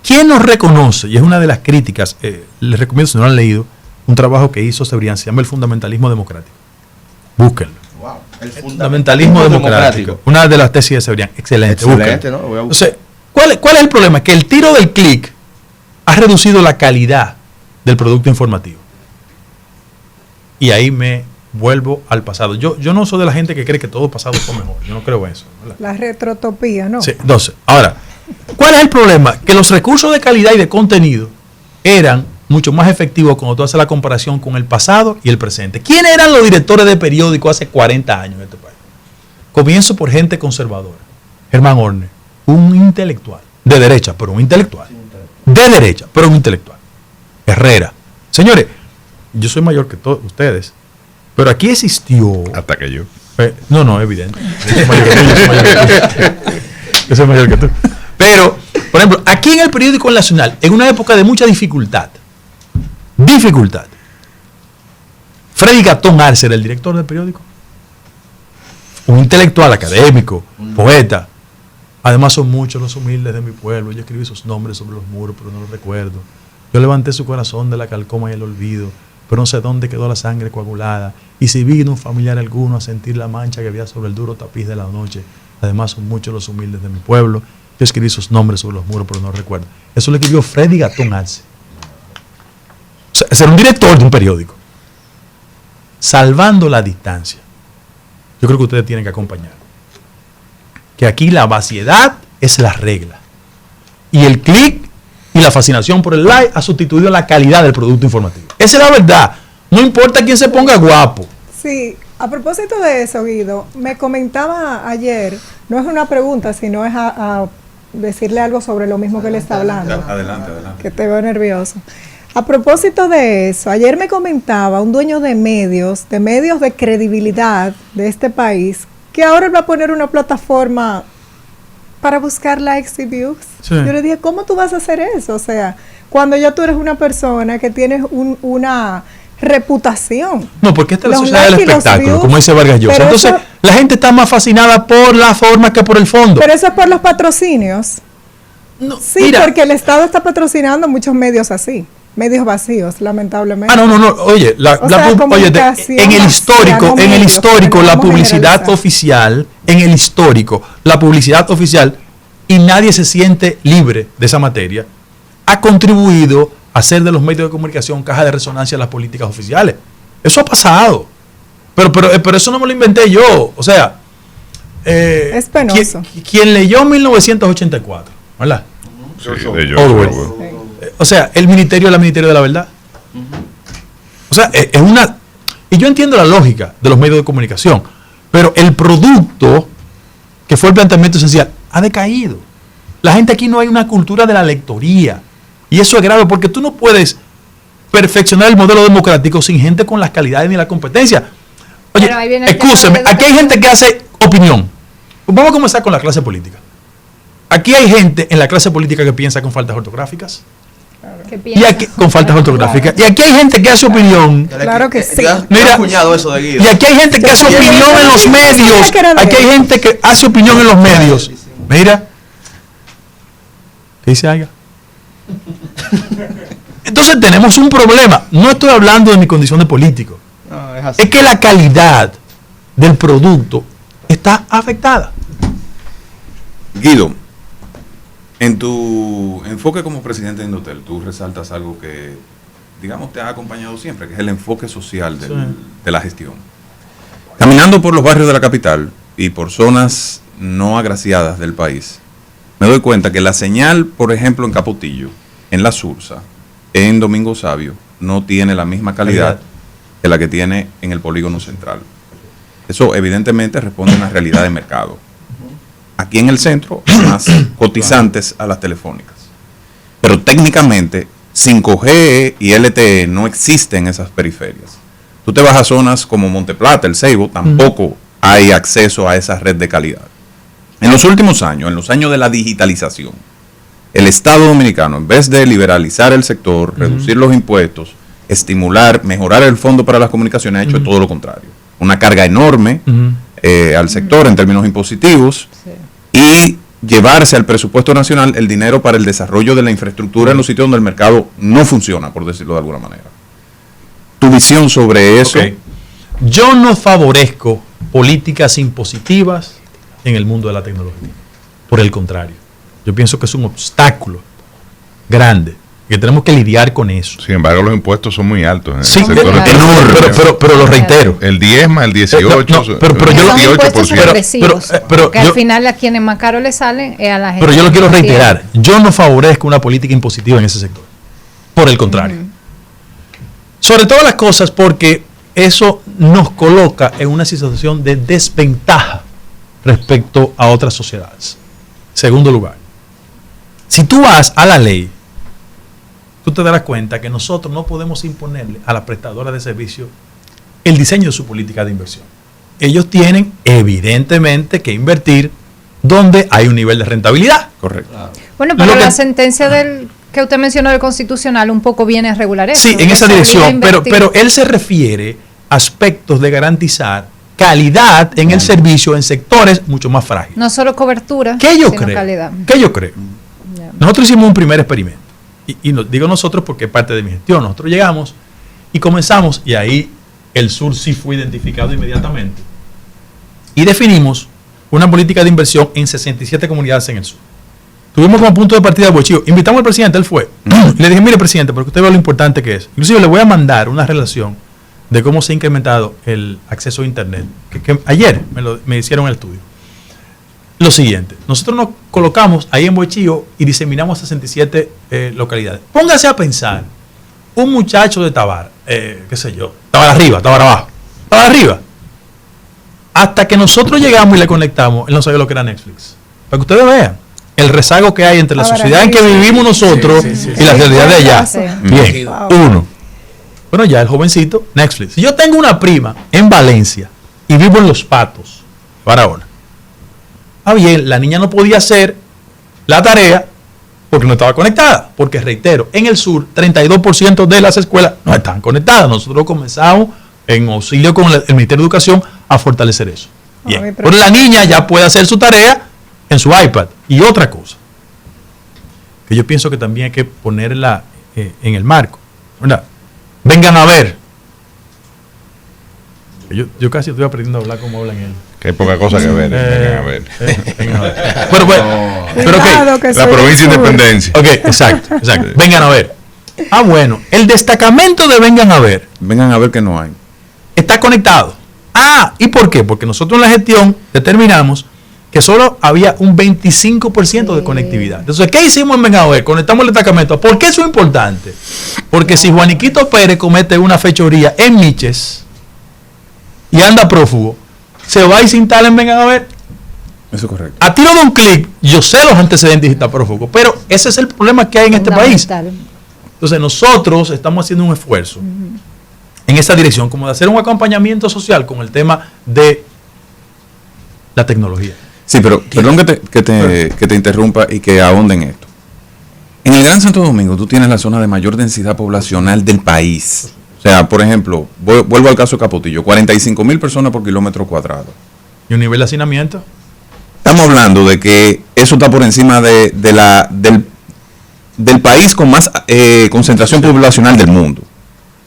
[SPEAKER 2] ¿quién nos reconoce? Y es una de las críticas, les recomiendo, si no lo han leído, un trabajo que hizo Cebrián, se llama El Fundamentalismo Democrático. Búsquenlo.
[SPEAKER 1] Wow.
[SPEAKER 2] El fundamentalismo democrático. Una de las tesis de Cebrián. Excelente.
[SPEAKER 1] Excelente, ¿no?
[SPEAKER 2] Entonces, ¿cuál es el problema? Que el tiro del clic ha reducido la calidad del producto informativo. Y ahí me vuelvo al pasado. Yo no soy de la gente que cree que todo pasado fue mejor. Yo no creo en eso, ¿verdad?
[SPEAKER 6] La retrotopía, ¿no?
[SPEAKER 2] Sí, entonces, ahora, ¿cuál es el problema? Que los recursos de calidad y de contenido eran mucho más efectivos cuando tú haces la comparación con el pasado y el presente. ¿Quiénes eran los directores de periódicos hace 40 años en este país? Comienzo por gente conservadora. Germán Horne, un intelectual, de derecha, pero un intelectual. De derecha, pero un intelectual. Herrera. Señores, yo soy mayor que todos ustedes, pero aquí existió...
[SPEAKER 3] Hasta que yo.
[SPEAKER 2] No, evidente. Yo soy mayor que tú. Pero, por ejemplo, aquí en el periódico Nacional, en una época de mucha dificultad, Freddy Gatón Arce era el director del periódico. Un intelectual, académico, poeta. Además son muchos los humildes de mi pueblo. Yo escribí sus nombres sobre los muros, pero no los recuerdo. Yo levanté su corazón de la calcoma y el olvido, pero no sé dónde quedó la sangre coagulada. Y si vino un familiar alguno a sentir la mancha que había sobre el duro tapiz de la noche. Además son muchos los humildes de mi pueblo. Yo escribí sus nombres sobre los muros, pero no recuerdo. Eso lo escribió Freddy Gatón Arce. O sea, ser un director de un periódico. Salvando la distancia. Yo creo que ustedes tienen que acompañar. Que aquí la vaciedad es la regla. Y el clic y la fascinación por el like ha sustituido la calidad del producto informativo. Esa es la verdad. No importa quién se ponga guapo.
[SPEAKER 6] Sí, a propósito de eso, Guido, me comentaba ayer, no es una pregunta, sino es a decirle algo sobre lo mismo que le está hablando.
[SPEAKER 5] Adelante.
[SPEAKER 6] Que te veo nervioso. A propósito de eso, ayer me comentaba un dueño de medios de credibilidad de este país, que ahora él va a poner una plataforma para buscar likes y views.
[SPEAKER 2] Sí.
[SPEAKER 6] Yo le dije, ¿cómo tú vas a hacer eso? O sea, cuando ya tú eres una persona que tienes una reputación.
[SPEAKER 2] No, porque esta es la
[SPEAKER 6] Los
[SPEAKER 2] sociedad del
[SPEAKER 6] likes y los
[SPEAKER 2] espectáculo,
[SPEAKER 6] views,
[SPEAKER 2] como dice Vargas Llosa.
[SPEAKER 6] pero
[SPEAKER 2] Entonces,
[SPEAKER 6] eso-
[SPEAKER 2] la gente está más fascinada por la forma que por el fondo.
[SPEAKER 6] Pero eso es por los patrocinios.
[SPEAKER 2] No,
[SPEAKER 6] Sí,
[SPEAKER 2] mira.
[SPEAKER 6] porque el Estado está patrocinando muchos medios así, medios vacíos, lamentablemente.
[SPEAKER 2] No. Oye,
[SPEAKER 6] O sea, comunicación
[SPEAKER 2] en el histórico,
[SPEAKER 6] vacía, no medios, pero
[SPEAKER 2] la
[SPEAKER 6] vamos a
[SPEAKER 2] publicidad
[SPEAKER 6] generalizar.
[SPEAKER 2] oficial, en el histórico, la publicidad oficial, y nadie se siente libre de esa materia, ha contribuido a hacer de los medios de comunicación caja de resonancia de las políticas oficiales. Eso ha pasado. Pero eso no me lo inventé yo. O sea,
[SPEAKER 6] Es penoso.
[SPEAKER 2] Quien leyó 1984, ¿verdad?
[SPEAKER 3] Sí, de George
[SPEAKER 2] Orwell.
[SPEAKER 3] Orwell.
[SPEAKER 2] O sea, el ministerio es el ministerio de la verdad. O sea, es una... Y yo entiendo la lógica de los medios de comunicación, pero el producto, que fue el planteamiento esencial, ha decaído. La gente aquí no hay una cultura de la lectoría. Y eso es grave porque tú no puedes perfeccionar el modelo democrático sin gente con las calidades ni la competencia. Oye,
[SPEAKER 7] Pero ahí viene el
[SPEAKER 2] escúcheme,
[SPEAKER 7] tema de
[SPEAKER 2] aquí hay gente que hace opinión. Vamos a comenzar con la clase política. Aquí hay gente en la clase política que piensa con faltas ortográficas.
[SPEAKER 7] ¿Qué
[SPEAKER 2] Y
[SPEAKER 7] piensas?
[SPEAKER 2] aquí, con faltas ortográficas. Y aquí hay gente que hace opinión.
[SPEAKER 6] Claro que sí.
[SPEAKER 2] Mira,
[SPEAKER 1] acuñado eso de Guido.
[SPEAKER 2] Y aquí hay gente que hace
[SPEAKER 6] Yo
[SPEAKER 2] opinión
[SPEAKER 6] pensaba
[SPEAKER 2] en los medios.
[SPEAKER 6] que era de
[SPEAKER 2] Aquí hay
[SPEAKER 6] él.
[SPEAKER 2] gente que hace opinión en los medios. Mira. ¿Qué dice Aiga? Entonces tenemos un problema. No estoy hablando de mi condición de político.
[SPEAKER 1] No, es así.
[SPEAKER 2] Es que la calidad del producto está afectada.
[SPEAKER 5] Guido, en tu enfoque como presidente de Indotel, tú resaltas algo que, digamos, te ha acompañado siempre, que es el enfoque social de la gestión. Caminando por los barrios de la capital y por zonas no agraciadas del país, me doy cuenta que la señal, por ejemplo, en Capotillo, en La Sursa, en Domingo Sabio, no tiene la misma calidad que la que tiene en el polígono central. Eso evidentemente responde a una realidad de mercado. Aquí en el centro hay más cotizantes a las telefónicas. Pero técnicamente 5G y LTE no existen en esas periferias. Tú te vas a zonas como Monteplata, El Ceibo, tampoco hay acceso a esa red de calidad. En los últimos años, en los años de la digitalización, el Estado Dominicano, en vez de liberalizar el sector, reducir los impuestos, estimular, mejorar el fondo para las comunicaciones, ha hecho todo lo contrario. Una carga enorme al sector en términos impositivos y llevarse al presupuesto nacional el dinero para el desarrollo de la infraestructura en los sitios donde el mercado no funciona, por decirlo de alguna manera. Tu visión sobre eso.
[SPEAKER 2] Ok. Yo no favorezco políticas impositivas en el mundo de la tecnología. Por el contrario, yo pienso que es un obstáculo grande, que tenemos que lidiar con eso.
[SPEAKER 3] Sin embargo, los impuestos son muy altos en el
[SPEAKER 2] Sí,
[SPEAKER 3] sector
[SPEAKER 7] enorme.
[SPEAKER 2] pero lo reitero.
[SPEAKER 3] El 10 más el 18,
[SPEAKER 2] pero
[SPEAKER 3] el
[SPEAKER 2] yo-
[SPEAKER 7] Son impuestos
[SPEAKER 3] 28%.
[SPEAKER 7] progresivos,
[SPEAKER 2] pero
[SPEAKER 7] que
[SPEAKER 2] yo-
[SPEAKER 7] al final a quienes más caro le salen es a la gente.
[SPEAKER 2] Pero yo lo quiero
[SPEAKER 7] que no tiene.
[SPEAKER 2] reiterar. Yo no favorezco una política impositiva en ese sector. Por el contrario. Sobre todas las cosas porque eso nos coloca en una situación de desventaja respecto a otras sociedades. Segundo lugar, si tú vas a la ley, tú te darás cuenta que nosotros no podemos imponerle a la prestadora de servicio el diseño de su política de inversión. Ellos tienen evidentemente que invertir donde hay un nivel de rentabilidad.
[SPEAKER 5] Correcto.
[SPEAKER 7] Bueno, pero
[SPEAKER 2] Lo que-
[SPEAKER 7] la sentencia del que usted mencionó del Constitucional un poco viene a regular eso.
[SPEAKER 2] Sí, en
[SPEAKER 7] que
[SPEAKER 2] esa
[SPEAKER 7] se obliga a
[SPEAKER 2] dirección,
[SPEAKER 7] invertir.
[SPEAKER 2] pero él se refiere a aspectos de garantizar calidad en el servicio en sectores mucho más frágiles.
[SPEAKER 7] No solo cobertura,
[SPEAKER 2] ¿Qué yo
[SPEAKER 7] sino
[SPEAKER 2] creo?
[SPEAKER 7] calidad.
[SPEAKER 2] ¿Qué yo creo?
[SPEAKER 7] Ya.
[SPEAKER 2] Nosotros hicimos un primer experimento. Y digo nosotros porque es parte de mi gestión. Nosotros llegamos y comenzamos, y ahí el sur sí fue identificado inmediatamente. Y definimos una política de inversión en 67 comunidades en el sur. Tuvimos como punto de partida Bochillo. Invitamos al presidente, él fue. Le dije, mire presidente, porque usted ve lo importante que es. Inclusive le voy a mandar una relación de cómo se ha incrementado el acceso a internet. Que ayer me hicieron el estudio. Lo siguiente, nosotros nos colocamos ahí en Bochillo y diseminamos 67 localidades. Póngase a pensar, un muchacho de Tabar, qué sé yo, Tabar arriba, Tabar abajo, Tabar arriba. Hasta que nosotros llegamos y le conectamos, él no sabía lo que era Netflix. Para que ustedes vean el rezago que hay entre la
[SPEAKER 6] Ahora,
[SPEAKER 2] sociedad en que
[SPEAKER 6] sí,
[SPEAKER 2] vivimos nosotros y la realidad de allá.
[SPEAKER 6] Sí.
[SPEAKER 2] Bien,
[SPEAKER 6] Wow.
[SPEAKER 2] uno. Bueno, ya el jovencito, Netflix. Si yo tengo una prima en Valencia y vivo en Los Patos, Barahona. Ah, bien, la niña no podía hacer la tarea porque no estaba conectada. Porque, reitero, en el sur, 32% de las escuelas no están conectadas. Nosotros comenzamos, en auxilio con el Ministerio de Educación, a fortalecer eso. Bien. Pero la niña ya puede hacer su tarea en su iPad. Y otra cosa, que yo pienso que también hay que ponerla en el marco, ¿verdad? Vengan a ver. Yo casi estoy aprendiendo a hablar como hablan ellos.
[SPEAKER 3] Que hay poca cosa que ver. Vengan a ver.
[SPEAKER 2] Vengan a ver. Pero ok.
[SPEAKER 3] La provincia de Independencia.
[SPEAKER 2] Ok, exacto. Vengan a ver. Ah, bueno. El destacamento de Vengan a ver.
[SPEAKER 5] Vengan a ver que no hay.
[SPEAKER 2] Está conectado. Ah, ¿y por qué? Porque nosotros en la gestión determinamos que solo había un 25% de conectividad. Entonces, ¿qué hicimos en Vengan a ver? Conectamos el destacamento. ¿Por qué eso es importante? Porque si Juaniquito Pérez comete una fechoría en Miches y anda prófugo, se va y se instala en Vengan a ver.
[SPEAKER 5] Eso es correcto.
[SPEAKER 2] A tiro de un clic, yo sé los antecedentes y está prófugo, pero ese es el problema que hay en este país. Entonces, nosotros estamos haciendo un esfuerzo en esa dirección, como de hacer un acompañamiento social con el tema de la tecnología.
[SPEAKER 5] Sí, pero perdón que te interrumpa y que ahonde en esto. En el Gran Santo Domingo tú tienes la zona de mayor densidad poblacional del país. O sea, por ejemplo, vuelvo al caso de Capotillo, 45,000 personas por kilómetro cuadrado.
[SPEAKER 2] ¿Y un nivel de hacinamiento?
[SPEAKER 5] Estamos hablando de que eso está por encima del país con más concentración poblacional del mundo.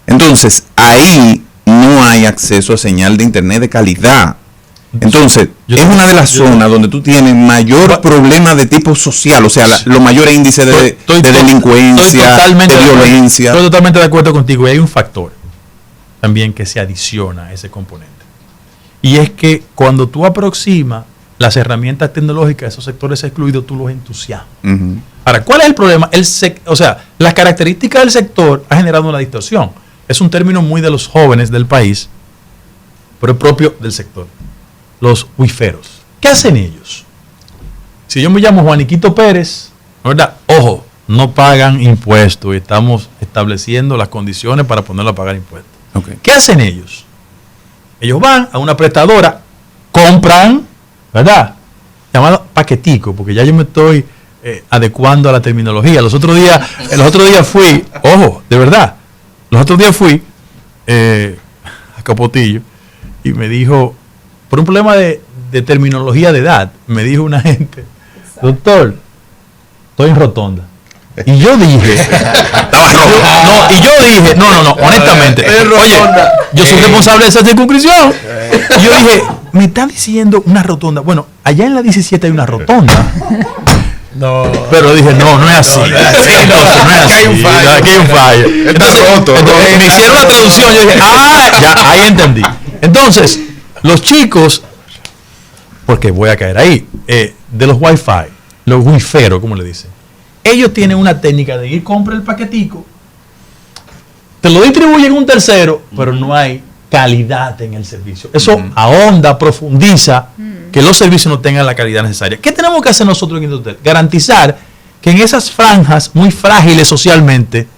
[SPEAKER 5] Entonces, ahí no hay acceso a señal de internet de calidad. Entonces, es una de las zonas donde tú tienes mayor problema de tipo social, o sea, los mayores índices de delincuencia, de violencia.
[SPEAKER 2] Estoy totalmente de acuerdo contigo, y hay un factor también que se adiciona a ese componente. Y es que cuando tú aproximas las herramientas tecnológicas a esos sectores excluidos, tú los entusiasmas. Ahora, ¿cuál es el problema? O sea, las características del sector han generado una distorsión. Es un término muy de los jóvenes del país, pero es propio del sector. Los wiferos. ¿Qué hacen ellos? Si yo me llamo Juaniquito Pérez, ¿verdad? Ojo, no pagan impuestos y estamos estableciendo las condiciones para ponerlo a pagar impuestos.
[SPEAKER 5] Okay.
[SPEAKER 2] ¿Qué hacen ellos? Ellos van a una prestadora, compran, ¿verdad? Llamado paquetico, porque ya yo me estoy adecuando a la terminología. Los otros días fui, ojo, de verdad, los otros días fui a Capotillo y me dijo, por un problema de terminología de edad, me dijo una gente, doctor, estoy en rotonda. Y yo dije, honestamente, oye, yo soy responsable de esa circunscripción. Y yo dije, me están diciendo una rotonda. Bueno, allá en la 17 hay una rotonda.
[SPEAKER 4] No.
[SPEAKER 2] Pero dije, no es así. No es así. Aquí hay un fallo. Entonces, me hicieron la traducción. Yo dije, ya, ahí entendí. Entonces, los chicos, porque voy a caer ahí, de los Wi-Fi, los wiferos, como le dicen, ellos tienen una técnica de ir, compra el paquetico, te lo distribuyen un tercero, pero no hay calidad en el servicio. Eso ahonda, profundiza que los servicios no tengan la calidad necesaria. ¿Qué tenemos que hacer nosotros en Indotel? Garantizar que en esas franjas muy frágiles socialmente,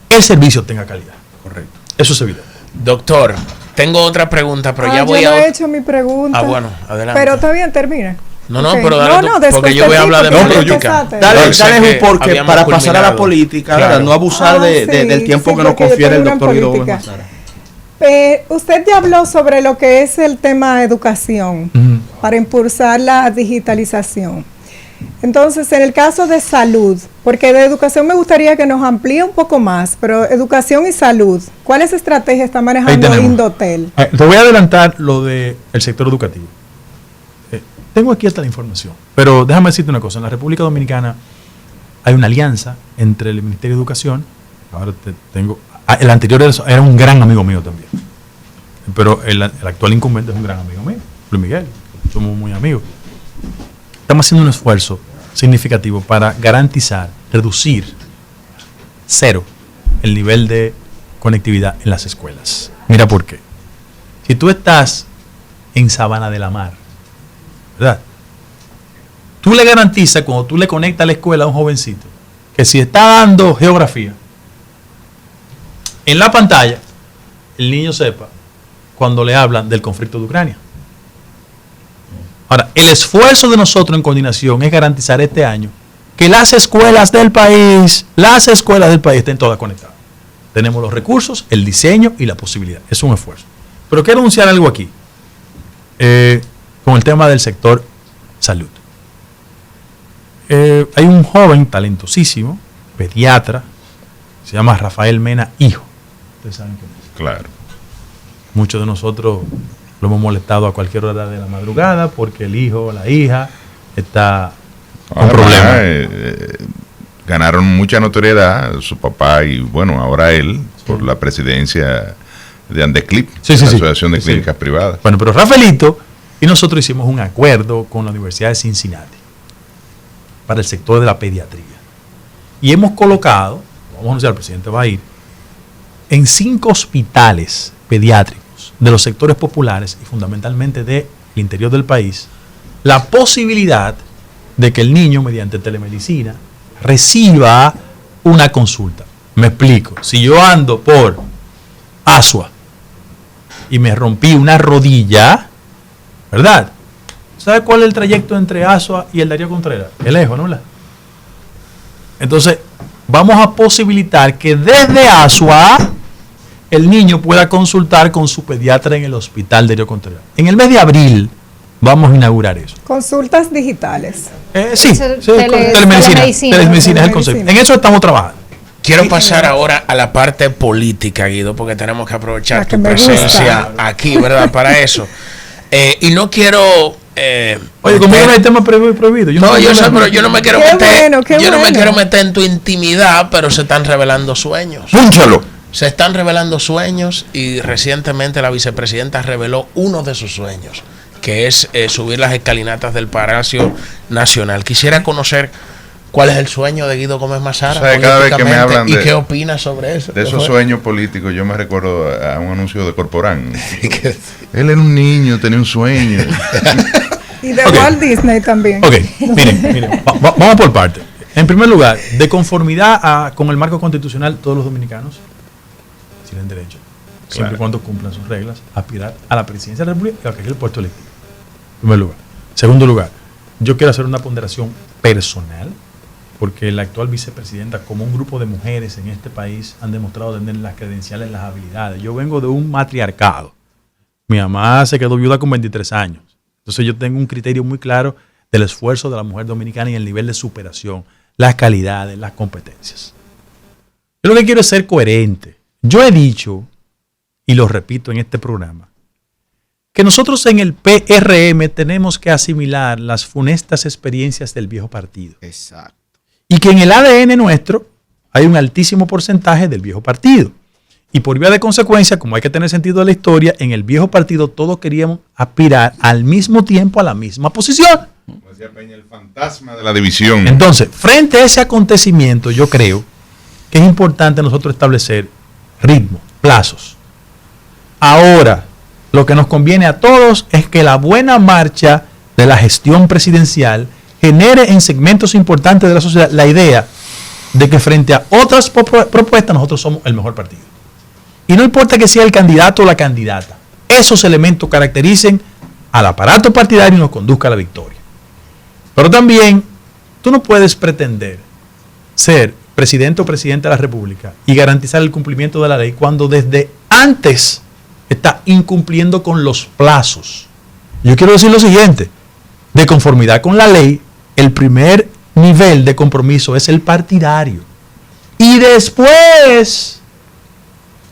[SPEAKER 2] el servicio tenga calidad.
[SPEAKER 5] Correcto.
[SPEAKER 2] Eso es evidente.
[SPEAKER 4] Doctor, tengo otra pregunta, pero ya voy
[SPEAKER 6] yo
[SPEAKER 4] a...
[SPEAKER 6] no he hecho mi pregunta.
[SPEAKER 4] bueno, adelante.
[SPEAKER 6] Pero está bien, termina.
[SPEAKER 4] No,
[SPEAKER 6] Okay.
[SPEAKER 4] pero dale porque yo voy a hablar de política.
[SPEAKER 1] Dale un porqué para pasar a la política, claro. No abusar del tiempo que nos confiere el doctor Guido Gómez Mazara.
[SPEAKER 6] Usted ya habló sobre lo que es el tema de educación para impulsar la digitalización. Entonces, en el caso de salud, porque de educación me gustaría que nos amplíe un poco más, pero educación y salud, ¿cuáles estrategias está manejando Indotel?
[SPEAKER 2] Te voy a adelantar lo del sector educativo. Tengo aquí hasta la información, pero déjame decirte una cosa. En la República Dominicana hay una alianza entre el Ministerio de Educación, ahora el anterior era un gran amigo mío también, pero el actual incumbente es un gran amigo mío, Luis Miguel, somos muy amigos. Estamos haciendo un esfuerzo significativo para garantizar, reducir cero el nivel de conectividad en las escuelas. Mira por qué. Si tú estás en Sabana de la Mar, ¿verdad? Tú le garantizas, cuando tú le conectas a la escuela a un jovencito, que si está dando geografía, en la pantalla, el niño sepa cuando le hablan del conflicto de Ucrania. Ahora, el esfuerzo de nosotros en coordinación es garantizar este año que las escuelas del país estén todas conectadas. Tenemos los recursos, el diseño y la posibilidad. Es un esfuerzo. Pero quiero anunciar algo aquí con el tema del sector salud. Hay un joven talentosísimo, pediatra, se llama Rafael Mena, hijo. Ustedes saben quién es.
[SPEAKER 3] Claro.
[SPEAKER 2] Muchos de nosotros lo hemos molestado a cualquier hora de la madrugada porque el hijo o la hija está con problemas.
[SPEAKER 3] Ganaron mucha notoriedad su papá y bueno, ahora él por la presidencia de Andeclip, la Asociación de Clínicas Privadas.
[SPEAKER 2] Bueno, pero Rafaelito y nosotros hicimos un acuerdo con la Universidad de Cincinnati para el sector de la pediatría. Y hemos colocado, vamos a anunciar, el presidente va a ir, en 5 hospitales pediátricos de los sectores populares y fundamentalmente del interior del país, la posibilidad de que el niño, mediante telemedicina, reciba una consulta. Me explico. Si yo ando por Asua y me rompí una rodilla, ¿verdad? ¿Sabe cuál es el trayecto entre Asua y el Darío Contreras? Es lejos, ¿no? Entonces, vamos a posibilitar que desde Asua el niño pueda consultar con su pediatra en el hospital Darío Contreras. En el mes de abril vamos a inaugurar eso.
[SPEAKER 6] Consultas digitales.
[SPEAKER 2] Telemedicina es el concepto. En eso estamos trabajando.
[SPEAKER 4] Quiero pasar ahora a la parte política, Guido, porque tenemos que aprovechar tu presencia aquí, ¿verdad? Para eso. Y no quiero...
[SPEAKER 2] Oye, conmigo no hay tema prohibido.
[SPEAKER 4] Yo sé, pero yo no me quiero meter. No me quiero meter en tu intimidad, pero se están revelando sueños.
[SPEAKER 3] ¡Púnchalo!
[SPEAKER 4] Se están revelando sueños y recientemente la vicepresidenta reveló uno de sus sueños, que es subir las escalinatas del Palacio Nacional. Quisiera conocer cuál es el sueño de Guido Gómez Mazara,
[SPEAKER 3] o sea, cada vez que me hablan
[SPEAKER 4] y qué opinas sobre eso.
[SPEAKER 3] De esos sueños políticos, yo me recuerdo a un anuncio de Corporán. Él era un niño, tenía un sueño.
[SPEAKER 6] Y de Walt Disney también.
[SPEAKER 2] Ok, miren, vamos por parte. En primer lugar, de conformidad con el marco constitucional, todos los dominicanos tienen derecho, siempre y cuando cumplan sus reglas, a aspirar a la presidencia de la República y a que es el puesto electivo. En primer lugar. Segundo lugar, yo quiero hacer una ponderación personal, porque la actual vicepresidenta, como un grupo de mujeres en este país, han demostrado tener las credenciales, las habilidades. Yo vengo de un matriarcado. Mi mamá se quedó viuda con 23 años. Entonces yo tengo un criterio muy claro del esfuerzo de la mujer dominicana y el nivel de superación, las calidades, las competencias. Yo lo que quiero es ser coherente. Yo he dicho, y lo repito en este programa, que nosotros en el PRM tenemos que asimilar las funestas experiencias del viejo partido.
[SPEAKER 1] Exacto.
[SPEAKER 2] Y que en el ADN nuestro hay un altísimo porcentaje del viejo partido. Y por vía de consecuencia, como hay que tener sentido de la historia, en el viejo partido todos queríamos aspirar al mismo tiempo a la misma posición.
[SPEAKER 3] Como decía Peña, el fantasma de la división.
[SPEAKER 2] Entonces, frente a ese acontecimiento, yo creo que es importante nosotros establecer ritmo, plazos. Ahora, lo que nos conviene a todos es que la buena marcha de la gestión presidencial genere en segmentos importantes de la sociedad la idea de que frente a otras propuestas nosotros somos el mejor partido. Y no importa que sea el candidato o la candidata, esos elementos caractericen al aparato partidario y nos conduzca a la victoria. Pero también tú no puedes pretender ser presidente o presidenta de la República y garantizar el cumplimiento de la ley cuando desde antes está incumpliendo con los plazos. Yo quiero decir lo siguiente: de conformidad con la ley, el primer nivel de compromiso es el partidario y después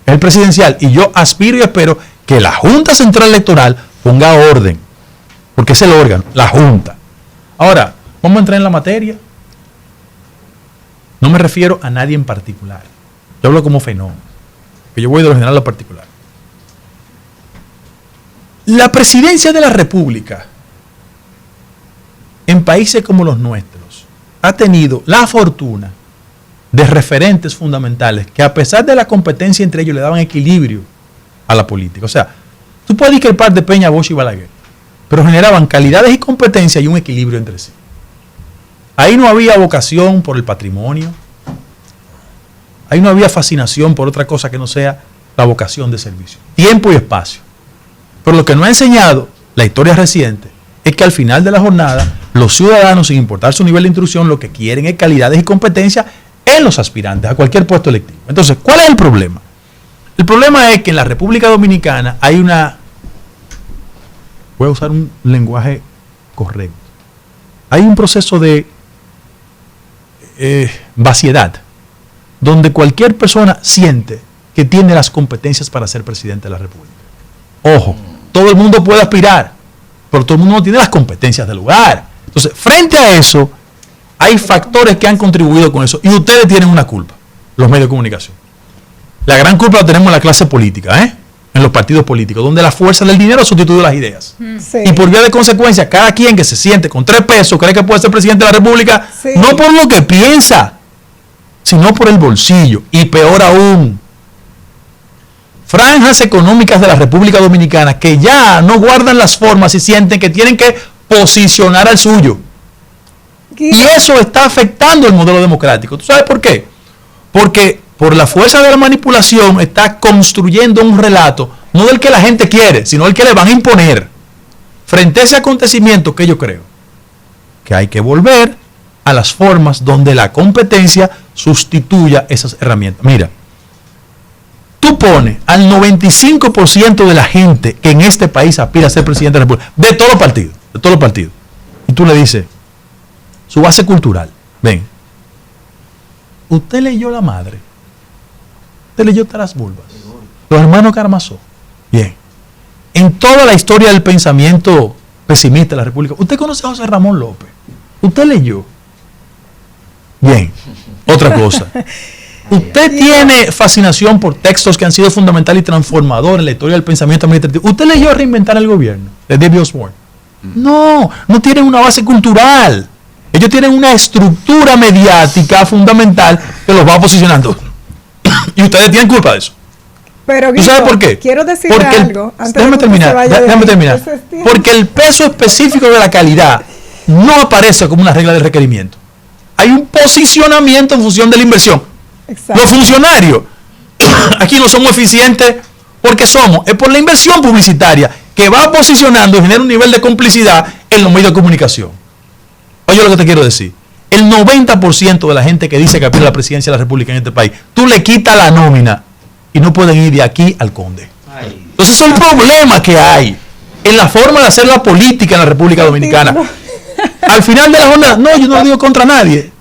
[SPEAKER 2] el presidencial. Y yo aspiro y espero que la Junta Central Electoral ponga orden, porque es el órgano, la Junta. Ahora, vamos a entrar en la materia. No me refiero a nadie en particular. Yo hablo como fenómeno, que yo voy de lo general a lo particular. La presidencia de la República en países como los nuestros ha tenido la fortuna de referentes fundamentales que, a pesar de la competencia entre ellos, le daban equilibrio a la política. O sea, tú puedes decir que el par de Peña, Bosch y Balaguer, pero generaban calidades y competencia y un equilibrio entre sí. Ahí no había vocación por el patrimonio. Ahí no había fascinación por otra cosa que no sea la vocación de servicio. Tiempo y espacio. Pero lo que nos ha enseñado la historia reciente es que al final de la jornada, los ciudadanos, sin importar su nivel de instrucción, lo que quieren es calidades y competencias en los aspirantes a cualquier puesto electivo. Entonces, ¿cuál es el problema? El problema es que en la República Dominicana hay voy a usar un lenguaje correcto, hay un proceso de vaciedad, donde cualquier persona siente que tiene las competencias para ser presidente de la República. Ojo, todo el mundo puede aspirar, pero todo el mundo no tiene las competencias del lugar. Entonces, frente a eso, hay factores que han contribuido con eso, y ustedes tienen una culpa, los medios de comunicación. La gran culpa la tenemos en la clase política, en los partidos políticos, donde la fuerza del dinero ha sustituido las ideas.
[SPEAKER 6] Sí.
[SPEAKER 2] Y por vía de consecuencia, cada quien que se siente con 3 pesos cree que puede ser presidente de la República,
[SPEAKER 6] Sí.
[SPEAKER 2] no por lo que piensa, sino por el bolsillo. Y peor aún, franjas económicas de la República Dominicana que ya no guardan las formas y sienten que tienen que posicionar al suyo. Y eso está afectando el modelo democrático. ¿Tú sabes por qué? Porque por la fuerza de la manipulación está construyendo un relato, no del que la gente quiere, sino del que le van a imponer. Frente a ese acontecimiento, que yo creo que hay que volver a las formas donde la competencia sustituya esas herramientas. Mira, tú pones al 95% de la gente que en este país aspira a ser presidente de la República, de todos los partidos, y tú le dices, su base cultural, ven, usted leyó La Madre, usted leyó Taras Bulbas, los hermanos Karamazov, bien, en toda la historia del pensamiento pesimista de la República, usted conoce a José Ramón López, usted leyó, bien, otra cosa, usted tiene fascinación por textos que han sido fundamentales y transformadores en la historia del pensamiento administrativo, usted leyó Reinventar el Gobierno, de David Osborne, no tienen una base cultural. Ellos tienen una estructura mediática fundamental que los va posicionando. Y ustedes tienen culpa de eso.
[SPEAKER 6] Pero,
[SPEAKER 2] ¿tú sabes por qué?
[SPEAKER 6] Quiero decir
[SPEAKER 2] porque
[SPEAKER 6] algo.
[SPEAKER 2] Déjame terminar. Porque el peso específico de la calidad no aparece como una regla de requerimiento. Hay un posicionamiento en función de la inversión.
[SPEAKER 6] Exacto.
[SPEAKER 2] Los funcionarios aquí no somos eficientes porque es por la inversión publicitaria que va posicionando y genera un nivel de complicidad en los medios de comunicación. Oye lo que te quiero decir. El 90% de la gente que dice que aspira a la presidencia de la República en este país, tú le quitas la nómina y no pueden ir de aquí al Conde. Entonces son problemas que hay en la forma de hacer la política en la República Dominicana. Al final de la jornada, no, yo no lo digo contra nadie.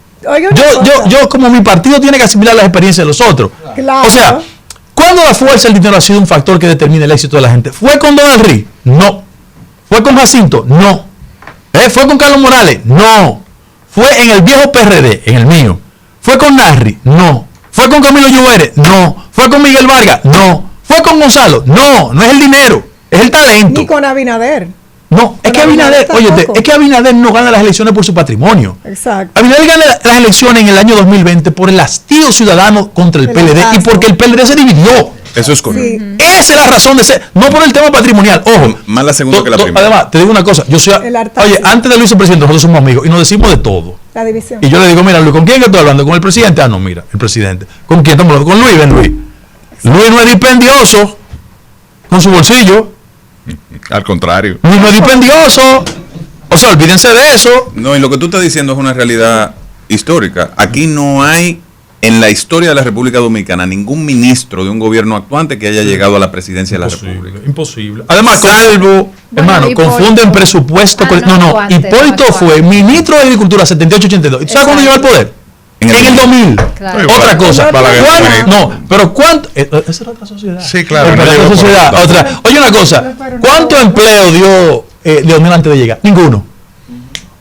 [SPEAKER 2] Yo como mi partido tiene que asimilar las experiencias de los otros.
[SPEAKER 6] Claro.
[SPEAKER 2] O sea, ¿cuándo la fuerza del dinero ha sido un factor que determina el éxito de la gente? ¿Fue con Donald Rí? No. ¿Fue con Jacinto? No. ¿Fue con Carlos Morales? No. ¿Fue en el viejo PRD? En el mío. ¿Fue con Narri? No. ¿Fue con Camilo Lluveres? No. ¿Fue con Miguel Vargas? No. ¿Fue con Gonzalo? No es el dinero, es el talento.
[SPEAKER 6] Ni con Abinader.
[SPEAKER 2] No, es que Abinader, óyete, es que Abinader no gana las elecciones por su patrimonio.
[SPEAKER 6] Exacto.
[SPEAKER 2] Abinader gana las elecciones en el año 2020 por el hastío ciudadano contra el PLD y porque el PLD se dividió.
[SPEAKER 5] Eso es correcto.
[SPEAKER 6] Sí.
[SPEAKER 2] Esa es la razón de ser, no por el tema patrimonial. Ojo,
[SPEAKER 5] más la segunda que la primera.
[SPEAKER 2] Además, te digo una cosa, yo soy, oye, antes de Luis el presidente, nosotros somos amigos y nos decimos de todo.
[SPEAKER 6] La división.
[SPEAKER 2] Y yo le digo, mira, Luis, ¿con quién que estoy hablando? ¿Con el presidente? Ah, no, mira, el presidente. ¿Con quién estamos hablando? Con Luis, ven Luis. Luis no es dispendioso con su bolsillo.
[SPEAKER 3] Al contrario.
[SPEAKER 2] Luis no es dispendioso. O sea, olvídense de eso.
[SPEAKER 5] No, y lo que tú estás diciendo es una realidad histórica. Aquí no hay en la historia de la República Dominicana ningún ministro de un gobierno actuante que haya llegado a la presidencia de la República.
[SPEAKER 2] Imposible. Además,
[SPEAKER 7] Bueno,
[SPEAKER 2] hermano,
[SPEAKER 7] Hipólito.
[SPEAKER 2] confunden presupuesto con... No,
[SPEAKER 7] antes,
[SPEAKER 2] Hipólito fue ministro de Agricultura 78-82. ¿Y tú sabes cuándo llegó al poder? En el 2000.
[SPEAKER 7] Claro.
[SPEAKER 2] Otra cosa. Pero ¿cuánto? Esa era otra sociedad.
[SPEAKER 3] Sí, claro.
[SPEAKER 2] Otra sociedad. Otra. Oye, una cosa. ¿Cuánto empleo dio Leonel antes de llegar? Ninguno.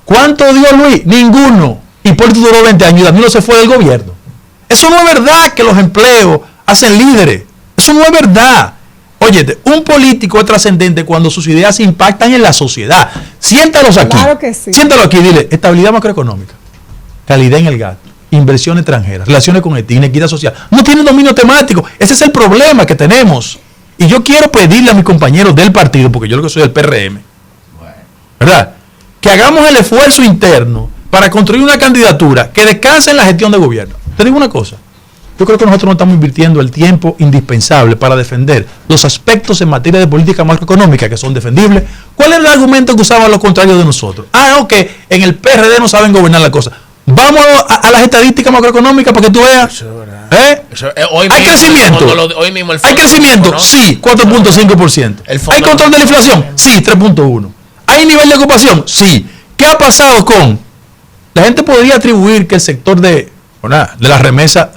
[SPEAKER 2] ¿Cuánto dio Luis? Ninguno. Hipólito duró 20 años y Danilo se fue del gobierno. Eso no es verdad que los empleos hacen líderes. Eso no es verdad. Óyete, un político es trascendente cuando sus ideas impactan en la sociedad. Siéntalos aquí.
[SPEAKER 6] Claro que sí.
[SPEAKER 2] Siéntalo aquí y dile, estabilidad macroeconómica, calidad en el gasto, inversión extranjera, relaciones con inequidad social. No tienen dominio temático. Ese es el problema que tenemos. Y yo quiero pedirle a mis compañeros del partido, porque yo lo que soy del PRM, ¿verdad? Que hagamos el esfuerzo interno para construir una candidatura que descanse en la gestión de gobierno. Te digo una cosa. yo creo que nosotros no estamos invirtiendo el tiempo indispensable para defender los aspectos en materia de política macroeconómica que son defendibles. ¿Cuál es el argumento que usaban los contrarios de nosotros? No, que en el PRD no saben gobernar la cosa. Vamos a las estadísticas macroeconómicas para que tú veas. ¿Hay crecimiento? ¿Hay crecimiento? ¿No? Sí, 4.5%. ¿Hay control de la inflación? Sí, 3.1%. ¿Hay nivel de ocupación? Sí. ¿Qué ha pasado con? La gente podría atribuir que el sector de la remesa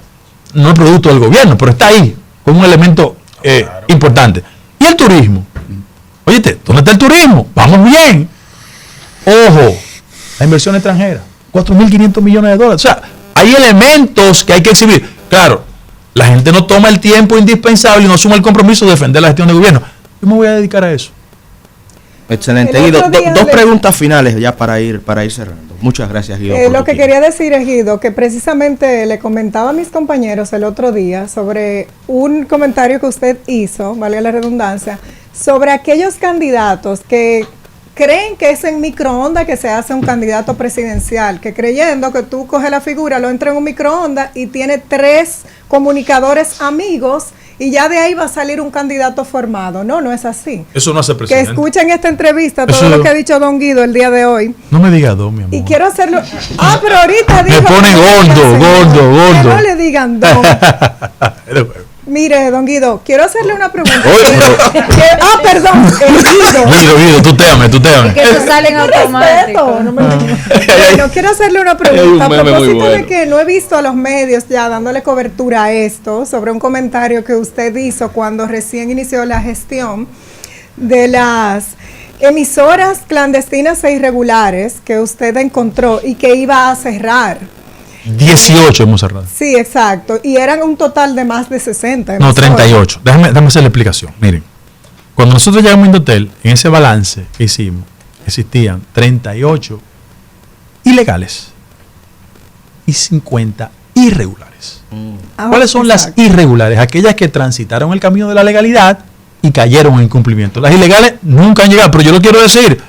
[SPEAKER 2] no es producto del gobierno, pero está ahí, como un elemento importante. ¿Y el turismo? Óyete, ¿dónde está el turismo? Vamos bien. Ojo, la inversión extranjera, 4.500 millones de dólares. O sea, hay elementos que hay que exhibir. Claro, la gente no toma el tiempo indispensable y no asume el compromiso de defender la gestión del gobierno. Yo me voy a dedicar a eso.
[SPEAKER 1] Excelente, Guido. Dos preguntas finales ya para ir cerrando. Muchas gracias, Guido.
[SPEAKER 6] Lo que quería decir es, Guido, que precisamente le comentaba a mis compañeros el otro día sobre un comentario que usted hizo, valga la redundancia, sobre aquellos candidatos que creen que es en microondas que se hace un candidato presidencial, que creyendo que tú coges la figura, lo entras en un microondas y tiene 3 comunicadores amigos y ya de ahí va a salir un candidato formado. No es así.
[SPEAKER 2] Eso no hace presidente.
[SPEAKER 6] Que escuchen esta entrevista, todo lo que ha dicho don Guido el día de hoy.
[SPEAKER 2] No me diga don, mi amor.
[SPEAKER 6] Y quiero hacerlo... pero ahorita dijo...
[SPEAKER 2] Me pone gordo.
[SPEAKER 6] Que no le digan don. Mire, don Guido, quiero hacerle una pregunta. Perdón,
[SPEAKER 2] Guido, tú téame.
[SPEAKER 7] Es que eso sale en automático.
[SPEAKER 6] Bueno, quiero hacerle una pregunta a propósito de que no he visto a los medios ya dándole cobertura a esto, sobre un comentario que usted hizo cuando recién inició la gestión de las emisoras clandestinas e irregulares que usted encontró y que iba a cerrar.
[SPEAKER 2] 18 hemos cerrado.
[SPEAKER 6] Sí, exacto. Y eran un total de más de 60.
[SPEAKER 2] No, 38. Déjame hacer la explicación. Miren, cuando nosotros llegamos a Indotel, en ese balance que hicimos, existían 38 ilegales y 50 irregulares. ¿Cuáles son las irregulares? Aquellas que transitaron el camino de la legalidad y cayeron en incumplimiento. Las ilegales nunca han llegado, pero yo lo quiero decir,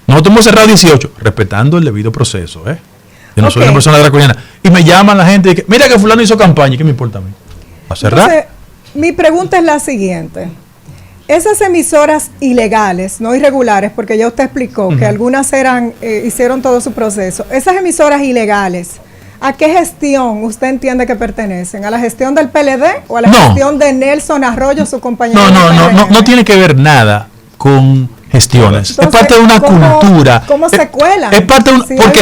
[SPEAKER 2] nosotros hemos cerrado 18, respetando el debido proceso, Yo no soy una persona draconiana. Y me llaman la gente y que, mira que fulano hizo campaña, ¿qué me importa a mí? ¿A cerrar?
[SPEAKER 6] Entonces, mi pregunta es la siguiente. Esas emisoras ilegales, no irregulares, porque ya usted explicó que algunas hicieron todo su proceso. Esas emisoras ilegales, ¿a qué gestión usted entiende que pertenecen? ¿A la gestión del PLD o a la gestión de Nelson Arroyo, su compañero?
[SPEAKER 2] No tiene que ver nada con gestiones. Entonces, es parte de una cultura.
[SPEAKER 6] ¿Cómo se cuelan?
[SPEAKER 2] Es parte de porque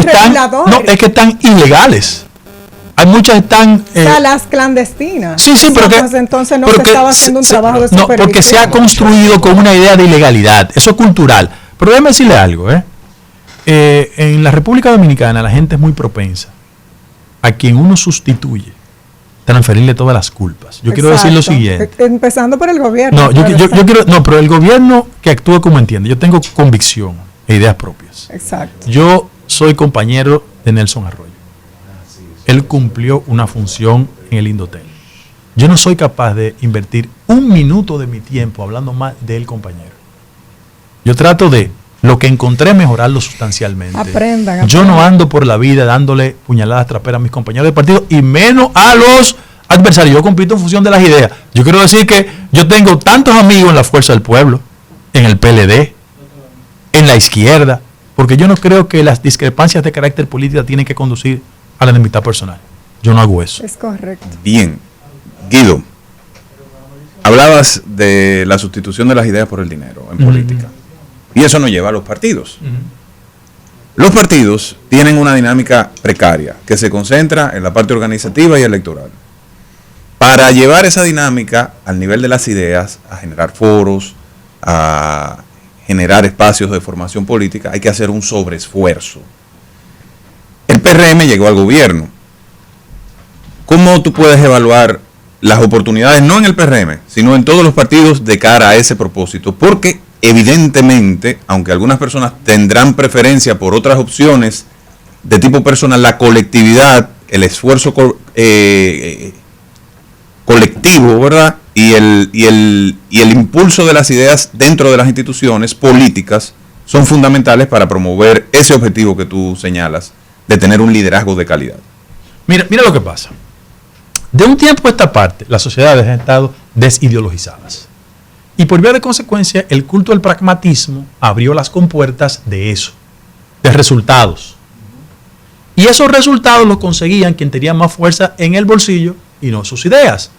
[SPEAKER 2] es que están ilegales. Hay muchas que están...
[SPEAKER 6] o sea, las clandestinas.
[SPEAKER 2] Sí, pero
[SPEAKER 6] pues entonces no se estaba haciendo un trabajo de supervisión.
[SPEAKER 2] No, porque se ha construido con una idea de ilegalidad. Eso es cultural. Pero déjame decirle algo, en la República Dominicana la gente es muy propensa a quien uno sustituye transferirle todas las culpas. Yo quiero decir lo siguiente.
[SPEAKER 6] Empezando por el gobierno.
[SPEAKER 2] Pero el gobierno que actúe como entiende. Yo tengo convicción e ideas propias.
[SPEAKER 6] Exacto.
[SPEAKER 2] Yo soy compañero de Nelson Arroyo. Él cumplió una función en el Indotel. Yo no soy capaz de invertir un minuto de mi tiempo hablando más del compañero. Yo trato de lo que encontré mejorarlo sustancialmente.
[SPEAKER 6] Aprendan.
[SPEAKER 2] Yo no ando por la vida dándole puñaladas traperas a mis compañeros de partido y menos a los adversarios. Yo compito en función de las ideas. Yo quiero decir que yo tengo tantos amigos en la Fuerza del Pueblo, en el PLD, en la izquierda, porque yo no creo que las discrepancias de carácter político tienen que conducir a la enemistad personal. Yo no hago eso.
[SPEAKER 6] Es correcto.
[SPEAKER 5] Bien. Guido, hablabas de la sustitución de las ideas por el dinero en política. Y eso nos lleva a los partidos. Los partidos tienen una dinámica precaria que se concentra en la parte organizativa y electoral. Para llevar esa dinámica al nivel de las ideas, a generar foros, a generar espacios de formación política, hay que hacer un sobreesfuerzo. El PRM llegó al gobierno. ¿Cómo tú puedes evaluar las oportunidades, no en el PRM, sino en todos los partidos de cara a ese propósito? Porque evidentemente, aunque algunas personas tendrán preferencia por otras opciones de tipo personal, la colectividad, el esfuerzo colectivo, ¿verdad? Y el impulso de las ideas dentro de las instituciones políticas son fundamentales para promover ese objetivo que tú señalas, de tener un liderazgo de calidad.
[SPEAKER 2] Mira lo que pasa. De un tiempo a esta parte, las sociedades han estado desideologizadas. Y por vía de consecuencia, el culto del pragmatismo abrió las compuertas de eso, de resultados. Y esos resultados los conseguían quien tenía más fuerza en el bolsillo y no sus ideas.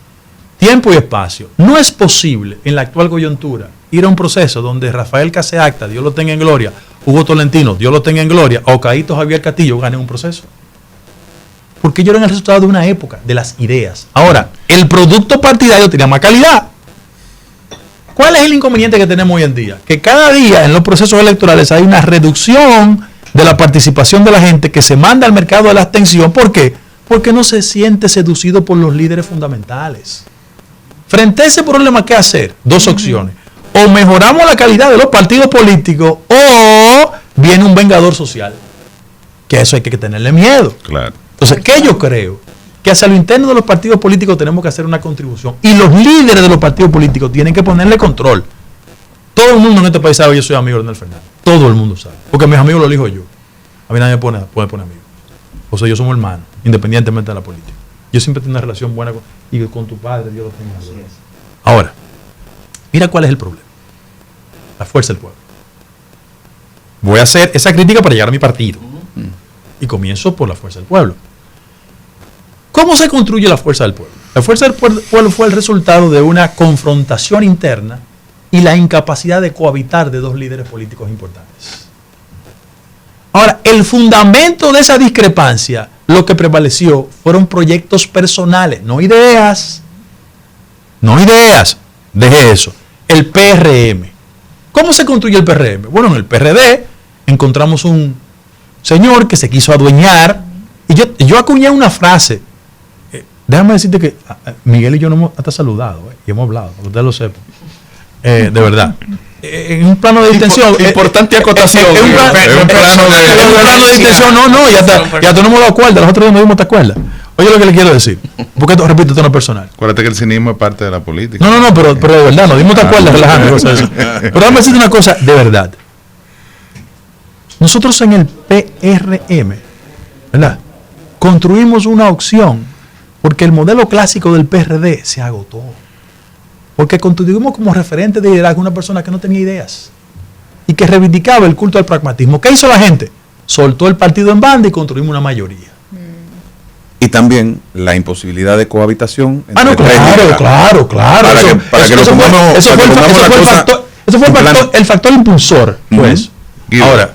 [SPEAKER 2] Tiempo y espacio. No es posible en la actual coyuntura ir a un proceso donde Rafael Caseacta, Dios lo tenga en gloria, Hugo Tolentino, Dios lo tenga en gloria, o Caíto Javier Castillo ganen un proceso. Porque ellos eran el resultado de una época, de las ideas. Ahora, el producto partidario tenía más calidad. ¿Cuál es el inconveniente que tenemos hoy en día? Que cada día en los procesos electorales hay una reducción de la participación de la gente que se manda al mercado de la abstención. ¿Por qué? Porque no se siente seducido por los líderes fundamentales. Frente a ese problema, ¿qué hacer? Dos opciones. O mejoramos la calidad de los partidos políticos o viene un vengador social. Que a eso hay que tenerle miedo.
[SPEAKER 3] Claro.
[SPEAKER 2] Entonces, ¿qué yo creo? Que hacia lo interno de los partidos políticos tenemos que hacer una contribución. Y los líderes de los partidos políticos tienen que ponerle control. Todo el mundo en este país sabe que yo soy amigo de Leonel Fernández. Todo el mundo sabe. Porque mis amigos lo elijo yo. A mí nadie me puede poner amigo. O sea, yo somos hermanos, independientemente de la política. Yo siempre tengo una relación buena con tu padre, Dios lo tenga. Ahora, mira cuál es el problema. La fuerza del pueblo. Voy a hacer esa crítica para llegar a mi partido. Y comienzo por la fuerza del pueblo. ¿Cómo se construye la fuerza del pueblo? La fuerza del pueblo fue el resultado de una confrontación interna y la incapacidad de cohabitar de dos líderes políticos importantes. Ahora, el fundamento de esa discrepancia, lo que prevaleció, fueron proyectos personales, no ideas. No ideas. Deje eso. El PRM. ¿Cómo se construye el PRM? Bueno, en el PRD encontramos un señor que se quiso adueñar. Y yo acuñé una frase. Déjame decirte que Miguel y yo nos hemos hasta saludado y hemos hablado, para que usted lo sepa. De verdad. En un plano de distensión.
[SPEAKER 1] Importante acotación.
[SPEAKER 2] En un plano de distensión, no, ya no hemos dado cuerda. Los otros días nos dimos esta cuerda. Oye lo que le quiero decir. Porque esto, repito, esto no es personal.
[SPEAKER 3] Acuérdate que el cinismo es parte de la política.
[SPEAKER 2] No, pero de verdad, nos dimos esta cuerda relajando. Pero déjame decirte una cosa, de verdad. Nosotros en el PRM, ¿verdad? Construimos una opción porque el modelo clásico del PRD se agotó. Porque constituimos como referente de liderazgo una persona que no tenía ideas y que reivindicaba el culto al pragmatismo. ¿Qué hizo la gente? Soltó el partido en banda y construimos una mayoría.
[SPEAKER 5] Y también la imposibilidad de cohabitación.
[SPEAKER 2] No, claro. Eso fue el factor impulsor. Pues. Ahora,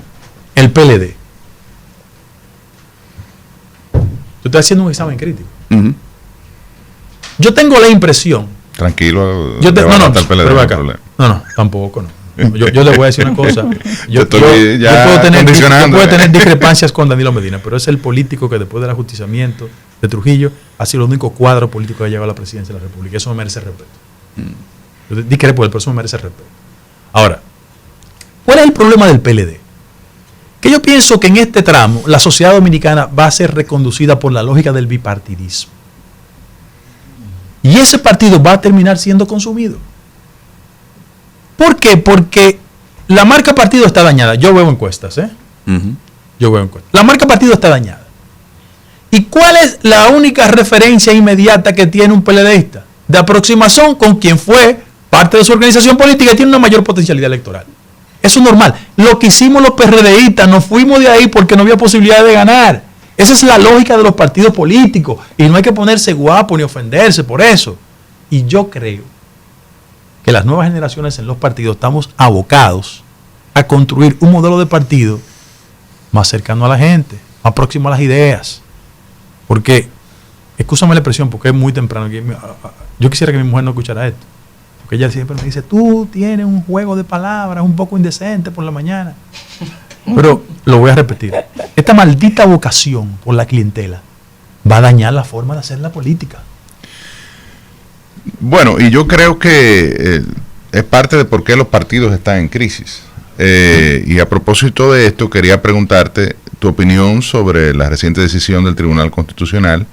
[SPEAKER 2] el PLD. Yo estoy haciendo un examen crítico. Yo tengo la impresión.
[SPEAKER 3] Tranquilo.
[SPEAKER 2] No, tampoco no. Yo le voy a decir una cosa. Yo puedo tener discrepancias con Danilo Medina, pero es el político que después del ajusticiamiento de Trujillo ha sido el único cuadro político que ha llegado a la presidencia de la República. Eso me merece respeto. Yo discrepo, pero eso me merece respeto. Ahora, ¿cuál es el problema del PLD? Que yo pienso que en este tramo la sociedad dominicana va a ser reconducida por la lógica del bipartidismo. Y ese partido va a terminar siendo consumido. ¿Por qué? Porque la marca partido está dañada. Yo veo encuestas, La marca partido está dañada. ¿Y cuál es la única referencia inmediata que tiene un PLDista? De aproximación con quien fue parte de su organización política y tiene una mayor potencialidad electoral. Eso es normal. Lo que hicimos los PRDistas, nos fuimos de ahí porque no había posibilidad de ganar. Esa es la lógica de los partidos políticos. Y no hay que ponerse guapo ni ofenderse por eso. Y yo creo que las nuevas generaciones en los partidos estamos abocados a construir un modelo de partido más cercano a la gente, más próximo a las ideas. Porque, excúsame la expresión, porque es muy temprano. Yo quisiera que mi mujer no escuchara esto. Porque ella siempre me dice, tú tienes un juego de palabras un poco indecente por la mañana. Pero lo voy a repetir. Esta maldita vocación por la clientela va a dañar la forma de hacer la política.
[SPEAKER 3] Bueno, y yo creo que es parte de por qué los partidos están en crisis. Y a propósito de esto, quería preguntarte tu opinión sobre la reciente decisión del Tribunal Constitucional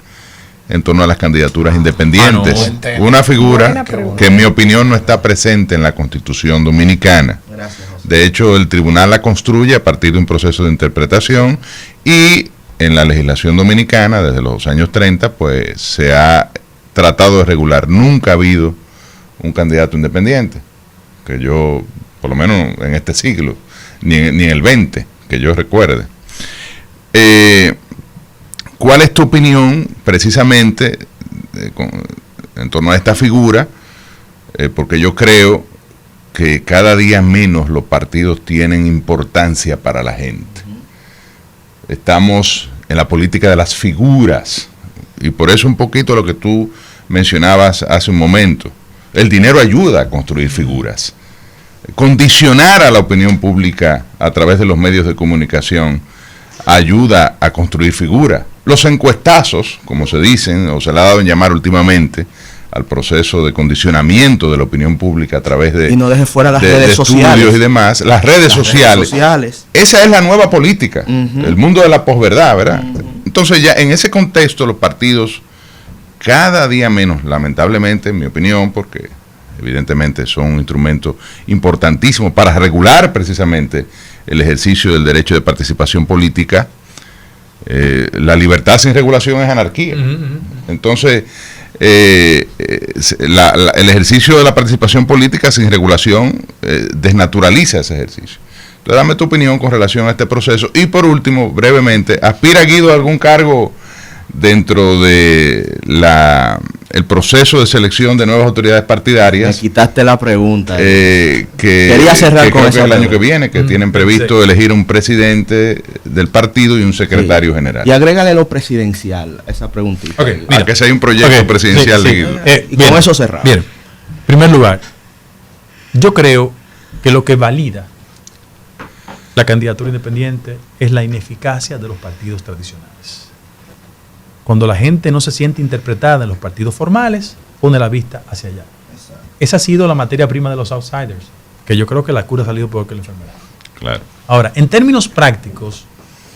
[SPEAKER 3] en torno a las candidaturas independientes. Una figura que en mi opinión no está presente en la Constitución dominicana. De hecho, el tribunal la construye a partir de un proceso de interpretación y en la legislación dominicana, desde los años 30, pues se ha tratado de regular. Nunca ha habido un candidato independiente, que yo, por lo menos en este siglo, ni en el 20, que yo recuerde. ¿Cuál es tu opinión precisamente en torno a esta figura? Porque yo creo que cada día menos los partidos tienen importancia para la gente. Estamos en la política de las figuras, y por eso un poquito lo que tú mencionabas hace un momento. El dinero ayuda a construir figuras. Condicionar a la opinión pública a través de los medios de comunicación ayuda a construir figuras. Los encuestazos, como se dicen, o se le ha dado en llamar últimamente, al proceso de condicionamiento de la opinión pública a través de,
[SPEAKER 1] y no deje fuera las redes
[SPEAKER 3] de
[SPEAKER 1] sociales.
[SPEAKER 3] Estudios y demás, las redes sociales. Esa es la nueva política, el mundo de la posverdad, ¿verdad? Entonces ya en ese contexto los partidos cada día menos, lamentablemente, en mi opinión, porque evidentemente son un instrumento importantísimo para regular precisamente el ejercicio del derecho de participación política. La libertad sin regulación es anarquía. Entonces, el ejercicio de la participación política sin regulación desnaturaliza ese ejercicio. Entonces, dame tu opinión con relación a este proceso. Y por último, brevemente, ¿aspira Guido a algún cargo dentro de el proceso de selección de nuevas autoridades partidarias?
[SPEAKER 1] Me quitaste la pregunta.
[SPEAKER 3] Quería cerrar con eso el año que viene, que tienen previsto elegir un presidente del partido y un secretario general.
[SPEAKER 1] Y agrégale lo presidencial a esa preguntita.
[SPEAKER 3] A que sea un proyecto presidencial de Guido.
[SPEAKER 1] Y con eso cerramos.
[SPEAKER 2] Bien, en primer lugar, yo creo que lo que valida la candidatura independiente es la ineficacia de los partidos tradicionales. Cuando la gente no se siente interpretada en los partidos formales, pone la vista hacia allá. Exacto. Esa ha sido la materia prima de los outsiders, que yo creo que la cura ha salido peor que la enfermedad.
[SPEAKER 3] Claro.
[SPEAKER 2] Ahora, en términos prácticos,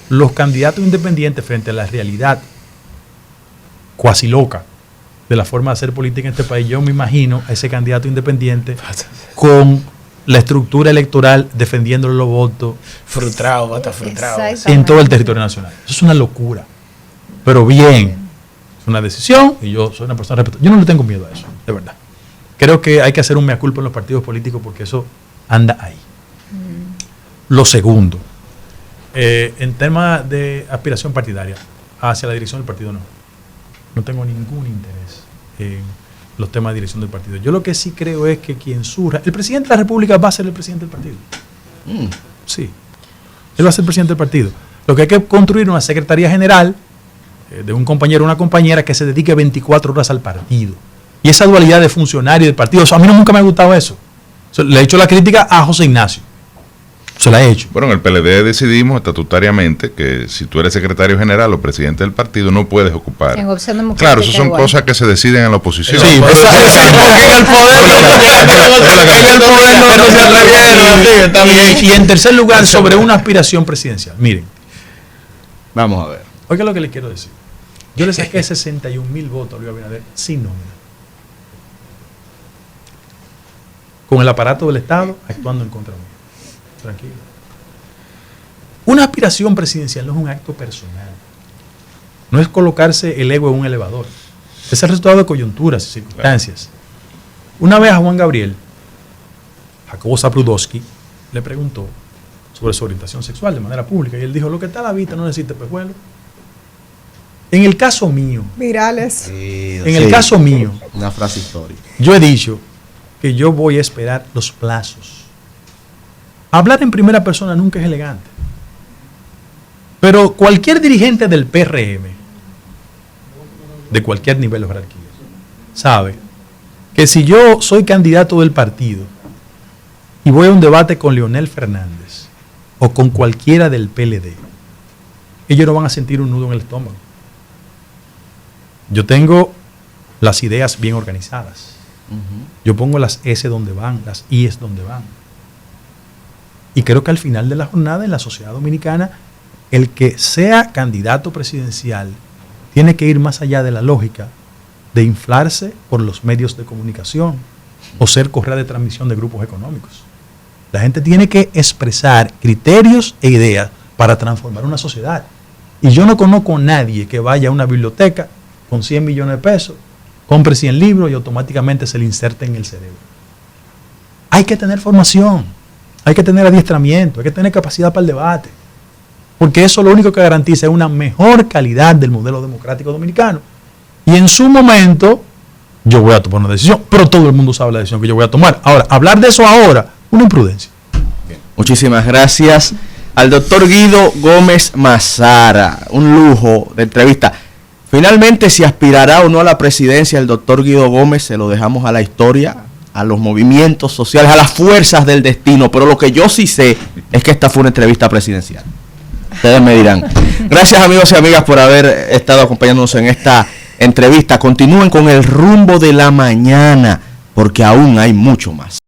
[SPEAKER 2] los candidatos independientes frente a la realidad cuasi loca de la forma de hacer política en este país, yo me imagino a ese candidato independiente con la estructura electoral defendiéndole los votos
[SPEAKER 4] frustrado
[SPEAKER 2] en todo el territorio nacional. Eso es una locura. Pero bien, es una decisión y yo soy una persona respetuosa. Yo no le tengo miedo a eso, de verdad. Creo que hay que hacer un mea culpa en los partidos políticos porque eso anda ahí. Lo segundo, en temas de aspiración partidaria hacia la dirección del partido, no tengo ningún interés en los temas de dirección del partido. Yo lo que sí creo es que quien surja, el presidente de la República va a ser el presidente del partido. Sí, él va a ser el presidente del partido. Lo que hay que construir una secretaría general de un compañero o una compañera que se dedique 24 horas al partido. Y esa dualidad de funcionario y del partido, a mí nunca me ha gustado eso. Le he hecho la crítica a José Ignacio. Se la he hecho.
[SPEAKER 3] Bueno, en el PLD decidimos estatutariamente que si tú eres secretario general o presidente del partido no puedes ocupar.
[SPEAKER 7] En Opción Democrática.
[SPEAKER 3] Claro, esas son cosas que se deciden en la oposición.
[SPEAKER 2] Sí, porque en el poder. Y en tercer lugar, sobre una aspiración presidencial. Miren.
[SPEAKER 1] Vamos a ver.
[SPEAKER 2] Oiga lo que le quiero decir. Yo le saqué 61,000 votos a Luis Abinader sin nómina. Con el aparato del Estado actuando en contra mío. Tranquilo. Una aspiración presidencial no es un acto personal. No es colocarse el ego en un elevador. Es el resultado de coyunturas y circunstancias. Una vez a Juan Gabriel, Jacobo Zabludowski le preguntó sobre su orientación sexual de manera pública y él dijo, lo que está a la vista no necesita espejuelo. En el caso mío,
[SPEAKER 6] virales.
[SPEAKER 2] El caso mío,
[SPEAKER 1] una frase histórica.
[SPEAKER 2] Yo he dicho que yo voy a esperar los plazos. Hablar en primera persona nunca es elegante. Pero cualquier dirigente del PRM, de cualquier nivel de jerarquía, sabe que si yo soy candidato del partido y voy a un debate con Leonel Fernández o con cualquiera del PLD, ellos no van a sentir un nudo en el estómago. Yo tengo las ideas bien organizadas. Yo pongo las S donde van, las I es donde van. Y creo que al final de la jornada en la sociedad dominicana, el que sea candidato presidencial tiene que ir más allá de la lógica de inflarse por los medios de comunicación o ser correa de transmisión de grupos económicos. La gente tiene que expresar criterios e ideas para transformar una sociedad. Y yo no conozco a nadie que vaya a una biblioteca con 100 millones de pesos compre 100 libros y automáticamente se le inserta en el cerebro. Hay que tener formación, hay que tener adiestramiento, hay que tener capacidad para el debate, porque eso lo único que garantiza es una mejor calidad del modelo democrático dominicano. Y en su momento yo voy a tomar una decisión, pero todo el mundo sabe la decisión que yo voy a tomar. Ahora, hablar de eso ahora, una imprudencia.
[SPEAKER 1] Bien. Muchísimas gracias al doctor Guido Gómez Mazara. Un lujo de entrevista. Finalmente, si aspirará o no a la presidencia el doctor Guido Gómez, se lo dejamos a la historia, a los movimientos sociales, a las fuerzas del destino. Pero lo que yo sí sé es que esta fue una entrevista presidencial. Ustedes me dirán. Gracias, amigos y amigas, por haber estado acompañándonos en esta entrevista. Continúen con el rumbo de la mañana, porque aún hay mucho más.